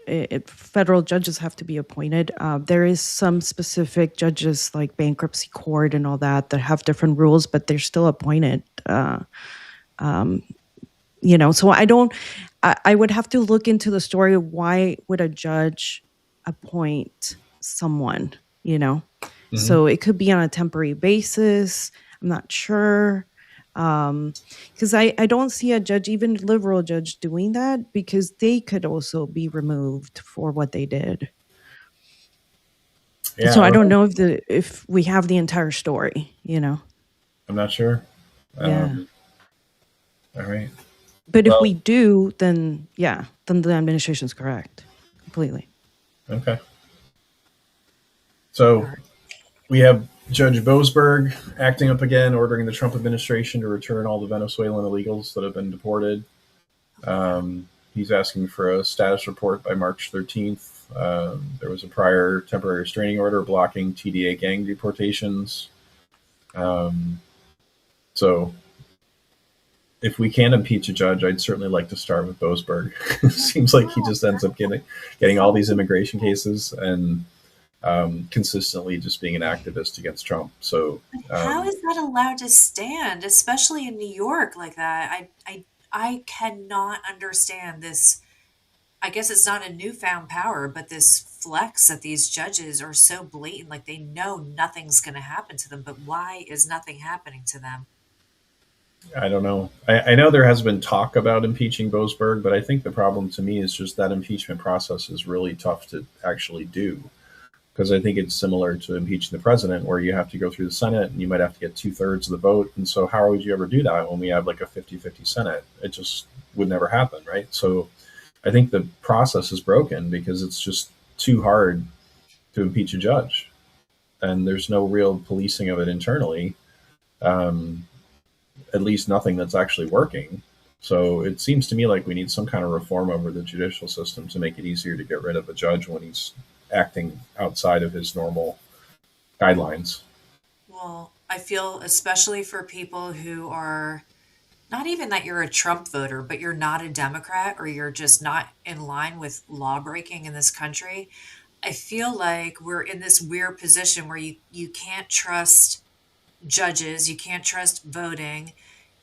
Federal judges have to be appointed. There is some specific judges like bankruptcy court and all that have different rules, but they're still appointed. So I would have to look into the story. Why would a judge appoint someone, Mm-hmm. So it could be on a temporary basis. I'm not sure. Because I don't see a judge, even liberal judge, doing that, because they could also be removed for what they did. Yeah, so I don't know if we have the entire story, I'm not sure. Yeah. All right. But if we do, then the administration is correct. Completely. Okay. So we have Judge Boasberg acting up again, ordering the Trump administration to return all the Venezuelan illegals that have been deported. He's asking for a status report by March 13th. There was a prior temporary restraining order blocking TDA gang deportations. So if we can impeach a judge, I'd certainly like to start with Boasberg. It seems like he just ends up getting all these immigration cases, and consistently just being an activist against Trump. So How um, is that allowed to stand, especially in New York like that? I cannot understand this. I guess it's not a newfound power, but this flex that these judges are so blatant, like they know nothing's going to happen to them, but why is nothing happening to them? I don't know. I know there has been talk about impeaching Boasberg, but I think the problem to me is just that impeachment process is really tough to actually do, because I think it's similar to impeaching the president, where you have to go through the Senate and you might have to get 2/3 of the vote. And so, how would you ever do that when we have like a 50-50 Senate? It just would never happen, right? So, I think the process is broken because it's just too hard to impeach a judge, and there's no real policing of it internally. Um, at least nothing that's actually working. So it seems to me like we need some kind of reform over the judicial system to make it easier to get rid of a judge when he's acting outside of his normal guidelines. Well, I feel especially for people who are not even that you're a Trump voter, but you're not a Democrat or you're just not in line with law breaking in this country. I feel like we're in this weird position where you can't trust judges, you can't trust voting.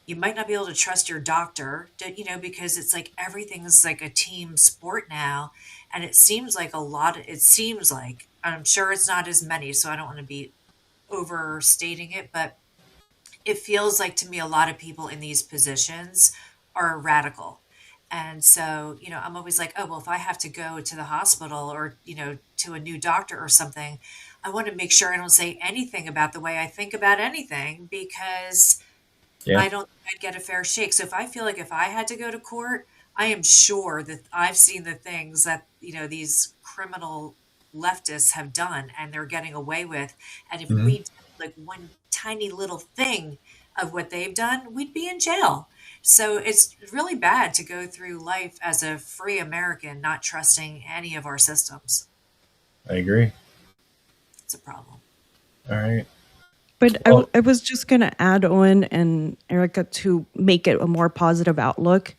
You might not be able to trust your doctor, because it's like everything's like a team sport now. And it seems like it seems like, I'm sure it's not as many, so I don't want to be overstating it, but it feels like to me a lot of people in these positions are radical. And so, I'm always like, oh, well, if I have to go to the hospital or, to a new doctor or something, I want to make sure I don't say anything about the way I think about anything because Yeah. I don't think I'd get a fair shake. So if I feel like if I had to go to court, I am sure that I've seen the things that, these criminal leftists have done and they're getting away with. And if Mm-hmm. we did like one tiny little thing of what they've done, we'd be in jail. So it's really bad to go through life as a free American, not trusting any of our systems. I agree. It's a problem. All right. But Well, I was just going to add Owen and Erica to make it a more positive outlook.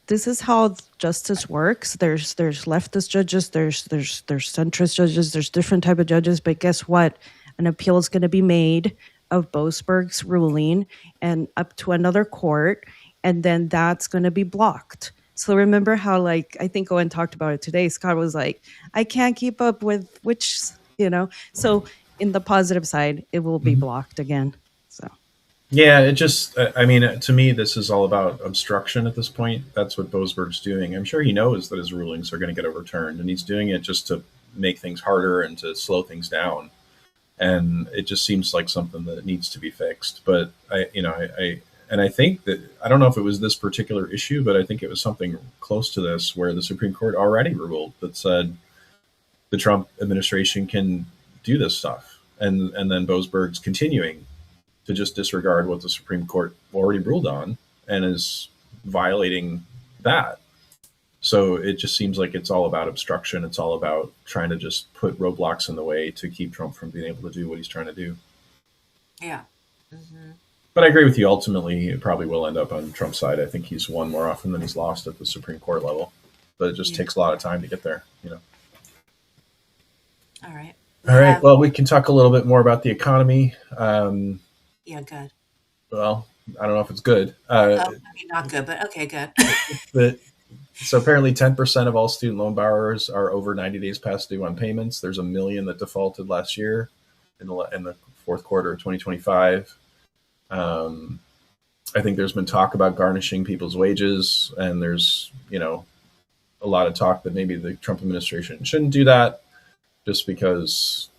This is how justice works. There's leftist judges, there's centrist judges, there's different type of judges. But guess what? An appeal is going to be made of Boasberg's ruling and up to another court, and then that's going to be blocked. So remember how, like, I think Owen talked about it today. Scott was like, I can't keep up with which. So in the positive side, it will be mhm. blocked again. So Yeah, it just, I mean, to me, this is all about obstruction at this point. That's what Boasberg's doing. I'm sure he knows that his rulings are going to get overturned, and he's doing it just to make things harder and to slow things down. And it just seems like something that needs to be fixed. But and I think that I don't know if it was this particular issue, but I think it was something close to this where the Supreme Court already ruled that said the Trump administration can do this stuff, and then Boasberg's continuing to just disregard what the Supreme Court already ruled on and is violating that. So it just seems like it's all about obstruction. It's all about trying to just put roadblocks in the way to keep Trump from being able to do what he's trying to do. Yeah. Hmm. But I agree with you. Ultimately, it probably will end up on Trump's side. I think he's won more often than he's lost at the Supreme Court level. But it just Yeah. takes a lot of time to get there. All right. We All right. have, Well, we can talk a little bit more about the economy. yeah, good. Well, I don't know if it's good. Oh, I mean, not good, but okay, good. But so apparently 10% of all student loan borrowers are over 90 days past due on payments. There's a million that defaulted last year in the fourth quarter of 2025. Um, I think there's been talk about garnishing people's wages, and there's a lot of talk that maybe the Trump administration shouldn't do that, just because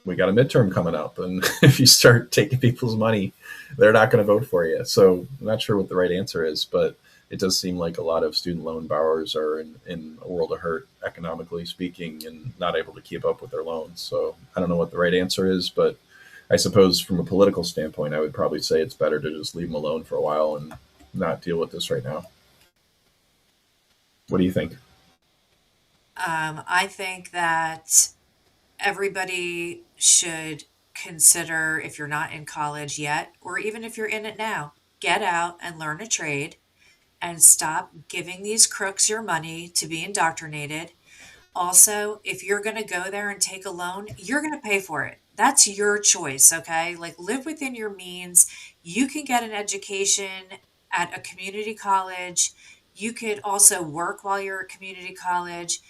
we got a midterm coming up, and if you start taking people's money, they're not going to vote for you. So I'm not sure what the right answer is, but it does seem like a lot of student loan borrowers are in a world of hurt, economically speaking, and not able to keep up with their loans. So I don't know what the right answer is, but I suppose from a political standpoint, I would probably say it's better to just leave them alone for a while and not deal with this right now. What do you think? I think that everybody should consider if you're not in college yet, or even if you're in it now, get out and learn a trade and stop giving these crooks your money to be indoctrinated. also, if you're going to go there and take a loan, you're going to pay for it. That's your choice, okay? Like, live within your means. You can get an education at a community college. You could also work while you're at community college.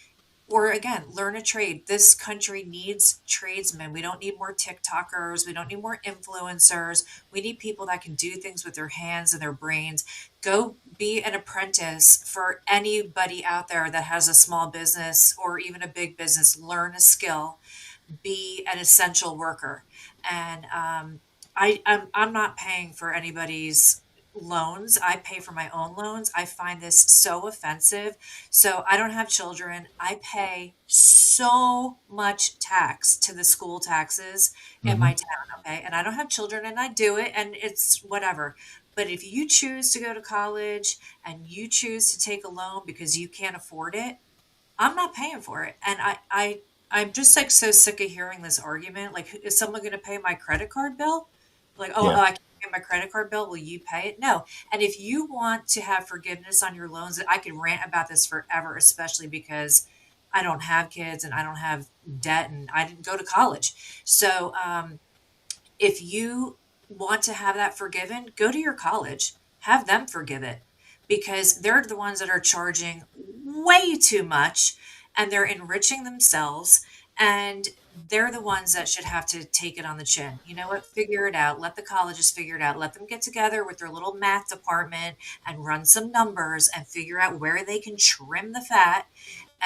Or again, learn a trade. This country needs tradesmen. We don't need more TikTokers. We don't need more influencers. We need people that can do things with their hands and their brains. Go be an apprentice for anybody out there that has a small business or even a big business. Learn a skill, be an essential worker. And I'm not paying for anybody's loans. I pay for my own loans. I find this so offensive. So I don't have children. I pay so much tax to the school taxes in my town. Okay. And I don't have children and I do it and it's whatever. But if you choose to go to college and you choose to take a loan because you can't afford it, I'm not paying for it. And I'm just like so sick of hearing this argument. Like, is someone going to pay my credit card bill? Like, Yeah. I can't pay my credit card bill. Will you pay it? No. And if you want to have forgiveness on your loans, I could rant about this forever, especially because I don't have kids and I don't have debt and I didn't go to college. So, if you want to have that forgiven, go to your college, have them forgive it because they're the ones that are charging way too much and they're enriching themselves and they're the ones that should have to take it on the chin. You know what? Figure it out. Let the colleges figure it out. Let them get together with their little math department and run some numbers and figure out where they can trim the fat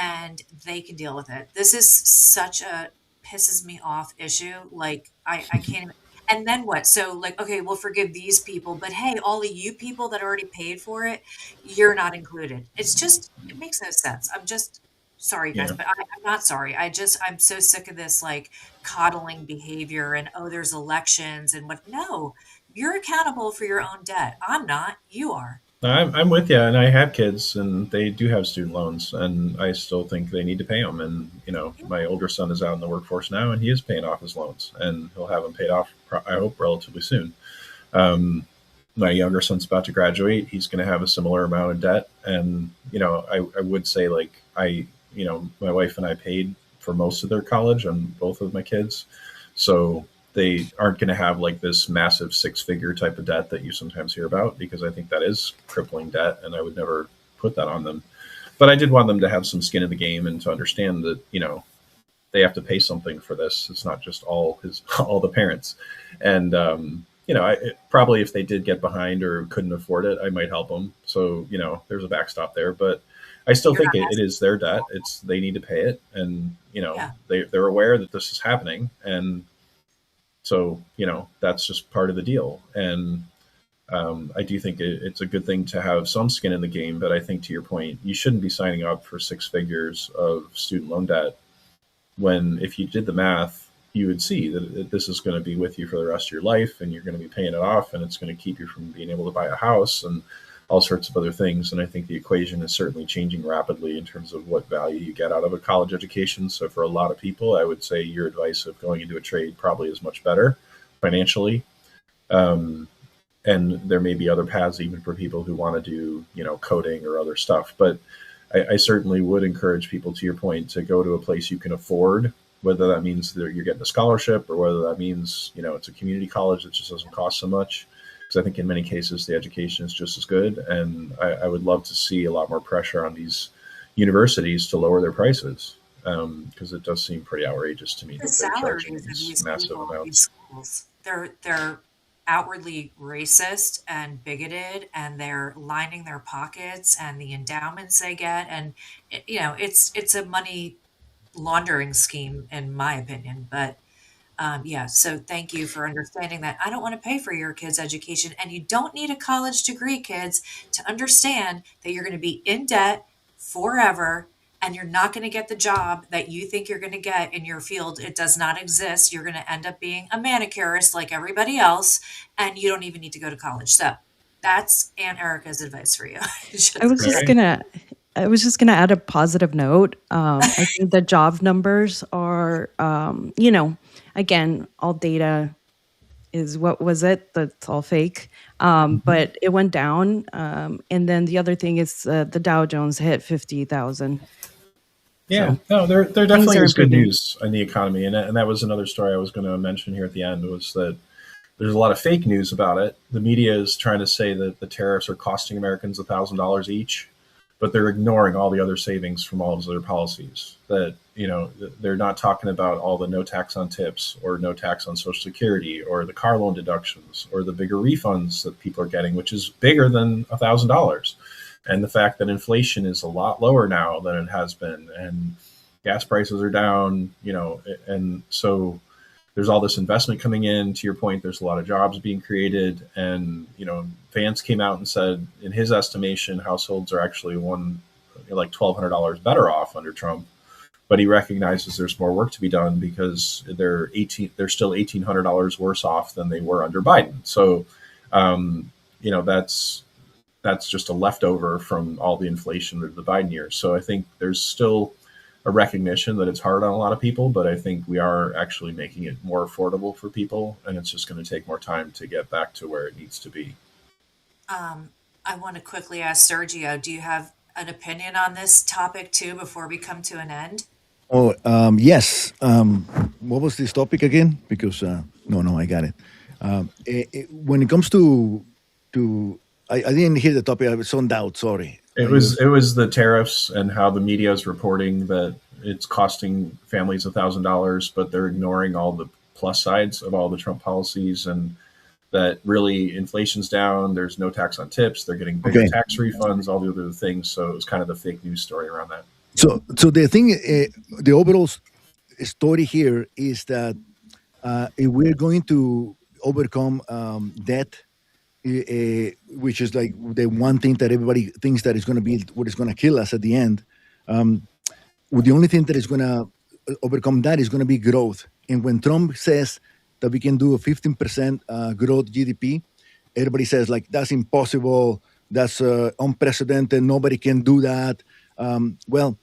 and they can deal with it. This is such a pisses me off issue. Like I can't even, and then what? So like, okay, we'll forgive these people, but hey, all of you people that already paid for it, you're not included. It's just, it makes no sense. I'm just sorry, guys, Yeah. but I'm not sorry. I'm so sick of this like coddling behavior and oh, there's elections and what. No, you're accountable for your own debt. I'm not. You are. I'm with you, and I have kids, and they do have student loans, and I still think they need to pay them. And my older son is out in the workforce now, and he is paying off his loans, and he'll have them paid off, I hope, relatively soon. My younger son's about to graduate; he's going to have a similar amount of debt, and I would say like my wife and I paid for most of their college on both of my kids, so they aren't going to have like this massive six-figure type of debt that you sometimes hear about, because I think that is crippling debt and I would never put that on them. But I did want them to have some skin in the game and to understand that, they have to pay something for this. It's not just all the parents. And, probably if they did get behind or couldn't afford it, I might help them. So, there's a backstop there, but I still You're think not it is their debt. They need to pay it. And, Yeah. they're aware that this is happening. And, so, that's just part of the deal. And I do think it's a good thing to have some skin in the game. But I think to your point, you shouldn't be signing up for six figures of student loan debt when, if you did the math, you would see that this is going to be with you for the rest of your life and you're going to be paying it off and it's going to keep you from being able to buy a house and all sorts of other things. And I think the equation is certainly changing rapidly in terms of what value you get out of a college education. So for a lot of people, I would say your advice of going into a trade probably is much better financially. And there may be other paths even for people who want to do, coding or other stuff. But I certainly would encourage people, to your point, to go to a place you can afford, whether that means that you're getting a scholarship or whether that means, it's a community college that just doesn't cost so much. Because I think in many cases the education is just as good, and I would love to see a lot more pressure on these universities to lower their prices, because it does seem pretty outrageous to me The that they're charging salaries of these these massive people in these amounts. schools, they're outwardly racist and bigoted and they're lining their pockets and the endowments they get and it's a money laundering scheme in my opinion. But yeah, so thank you for understanding that. I don't want to pay for your kids' education, and you don't need a college degree, kids, to understand that you're going to be in debt forever and you're not going to get the job that you think you're going to get in your field. It does not exist. You're going to end up being a manicurist like everybody else, and you don't even need to go to college. So that's Aunt Erica's advice for you. I was just Right. gonna I was just gonna add a positive note. I think the job numbers are, again, all data is what was it? That's all fake. But it went down. And then the other thing is the Dow Jones hit 50,000. Yeah, So no, there things definitely are is good improving. news in the economy, and that was another story I was going to mention here at the end was that there's a lot of fake news about it. The media is trying to say that the tariffs are costing Americans $1,000 each, but they're ignoring all the other savings from all of those other policies. That they're not talking about all the no tax on tips or no tax on Social Security or the car loan deductions or the bigger refunds that people are getting, which is bigger than $1,000, and the fact that inflation is a lot lower now than it has been, and gas prices are down. And so there's all this investment coming in. To your point, there's a lot of jobs being created, and Vance came out and said, in his estimation, households are actually like $1,200 better off under Trump. But he recognizes there's more work to be done because they're still $1,800 worse off than they were under Biden. So, that's just a leftover from all the inflation of the Biden years. So I think there's still a recognition that it's hard on a lot of people, but I think we are actually making it more affordable for people, and it's just going to take more time to get back to where it needs to be. I want to quickly ask Sergio, do you have an opinion on this topic too before we come to an end? Oh, yes. What was this topic again? Because no, I got it. When it comes to, I didn't hear the topic. I was zoned out. Sorry. It was the tariffs and how the media is reporting that it's costing families $1,000, but they're ignoring all the plus sides of all the Trump policies, and that really inflation's down. There's no tax on tips. They're getting bigger Okay. tax refunds, all the other things. So it was kind of the fake news story around that. So the thing, the overall story here is that if we're going to overcome debt, which is like the one thing that everybody thinks that is going to be what is going to kill us at the end. The only thing that is going to overcome that is going to be growth. And when Trump says that we can do a 15% growth GDP, everybody says like that's impossible. That's unprecedented. Nobody can do that. Well,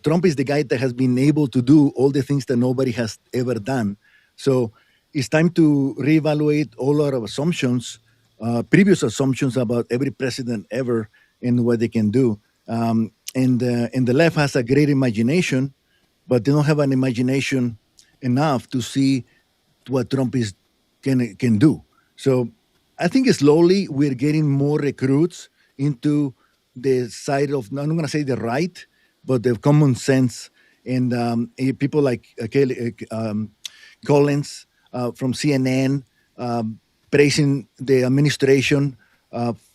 Trump is the guy that has been able to do all the things that nobody has ever done. So it's time to reevaluate all our assumptions, previous assumptions about every president ever and what they can do. And the left has a great imagination, but they don't have an imagination enough to see what Trump can do. So I think slowly we're getting more recruits into the side of, I'm not going to say the right, but the common sense. And people like Collins from CNN praising the administration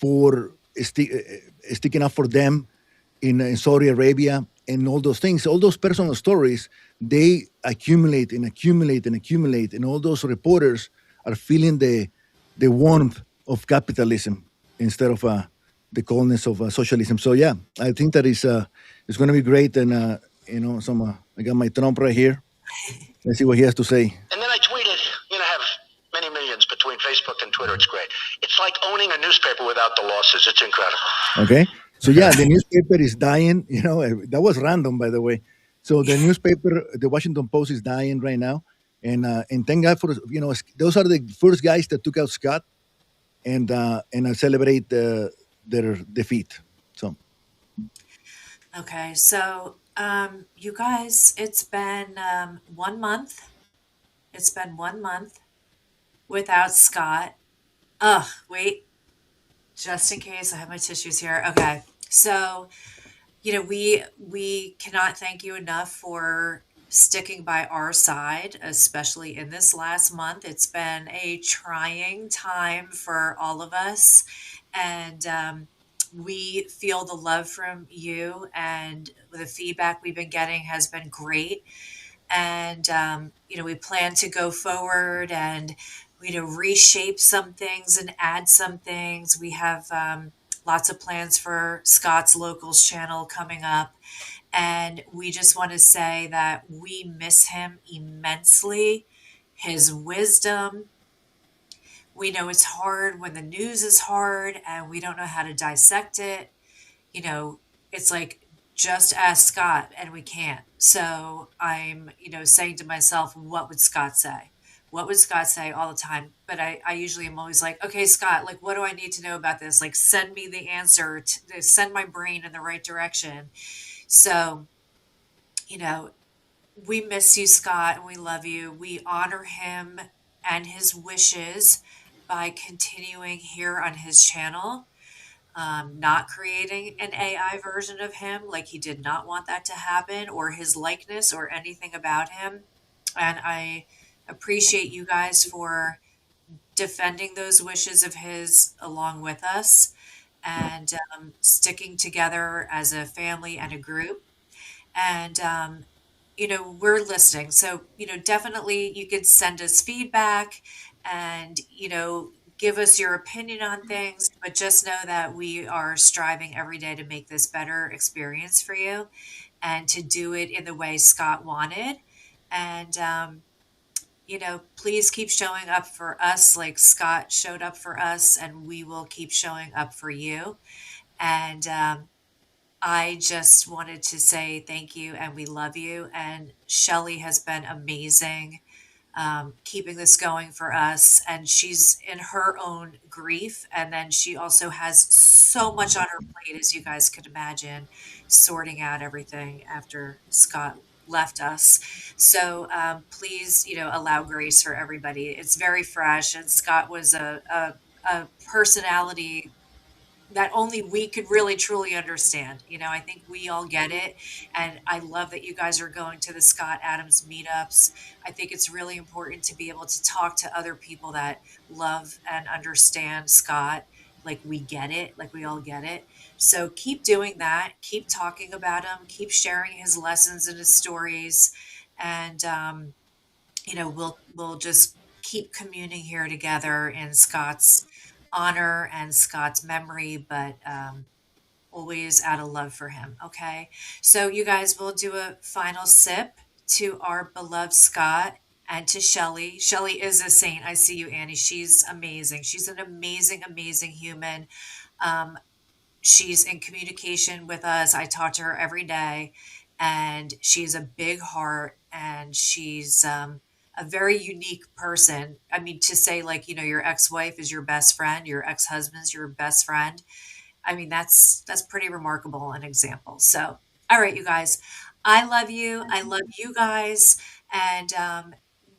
for sticking up for them in Saudi Arabia and all those things, all those personal stories, they accumulate and accumulate and accumulate, and all those reporters are feeling the warmth of capitalism instead of the coldness of socialism. So yeah, I think that it's going to be great. And I got my Trump right here. Let's see what he has to say. And then I tweeted, have many millions between Facebook and Twitter. It's great. It's like owning a newspaper without the losses. It's incredible. Okay. So yeah, the newspaper is dying. That was random, by the way. So the newspaper, the Washington Post, is dying right now, and thank God for those are the first guys that took out Scott, and I celebrate their defeat. So Okay, so you guys, it's been 1 month. It's been 1 month without Scott. Wait, just in case I have my tissues here. Okay, so we cannot thank you enough for sticking by our side, especially in this last month. It's been a trying time for all of us, and we feel the love from you, and the feedback we've been getting has been great. And we plan to go forward and reshape some things and add some things. We have lots of plans for Scott's Locals channel coming up, and we just want to say that we miss him immensely. His wisdom. We know it's hard when the news is hard and we don't know how to dissect it. It's like, just ask Scott, and we can't. So I'm, saying to myself, what would Scott say? What would Scott say all the time? But I usually am always like, okay, Scott, like, what do I need to know about this? Like, send me the answer, send my brain in the right direction. So you know, we miss you, Scott, and we love you. We honor him and his wishes by continuing here on his channel, not creating an AI version of him. Like, he did not want that to happen, or his likeness, or anything about him. And I appreciate you guys for defending those wishes of his along with us, and sticking together as a family and a group. And we're listening, so definitely you could send us feedback, and give us your opinion on things, but just know that we are striving every day to make this better experience for you, and to do it in the way Scott wanted. And please keep showing up for us like Scott showed up for us, and we will keep showing up for you. And I just wanted to say thank you, and we love you. And Shelly has been amazing, keeping this going for us. And she's in her own grief. And then she also has so much on her plate, as you guys could imagine, sorting out everything after Scott left us. So please, allow grace for everybody. It's very fresh. And Scott was a personality that only we could really truly understand. I think we all get it. And I love that you guys are going to the Scott Adams meetups. I think it's really important to be able to talk to other people that love and understand Scott. Like, we get it, like we all get it. So keep doing that. Keep talking about him. Keep sharing his lessons and his stories. And, we'll just keep communing here together in Scott's honor and Scott's memory, but always out of love for him. Okay. So you guys will do a final sip to our beloved Scott and to Shelly. Shelly is a saint. I see you, Annie. She's amazing. She's an amazing, amazing human. Um, she's in communication with us. I talk to her every day, and she's a big heart, and she's a very unique person. I mean, to say, like, your ex-wife is your best friend, your ex-husband's your best friend. I mean, that's pretty remarkable, an example. So, all right, you guys, I love you. I love you guys. And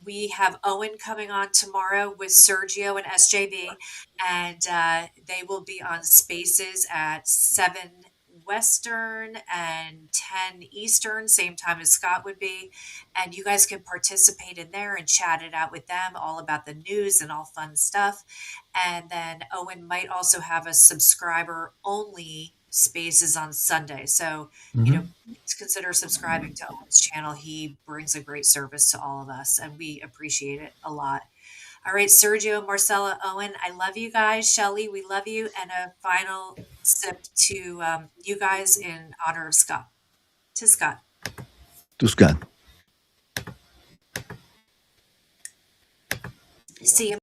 we have Owen coming on tomorrow with Sergio and SJV, and they will be on Spaces at 7 Western and 10 Eastern, same time as Scott would be. And you guys can participate in there and chat it out with them, all about the news and all fun stuff. And then Owen might also have a subscriber only Spaces on Sunday. So, please consider subscribing to Owen's channel. He brings a great service to all of us, and we appreciate it a lot. All right, Sergio, Marcela, Owen, I love you guys. Shelly, we love you. And a final sip to you guys in honor of Scott. To Scott. To Scott. See you.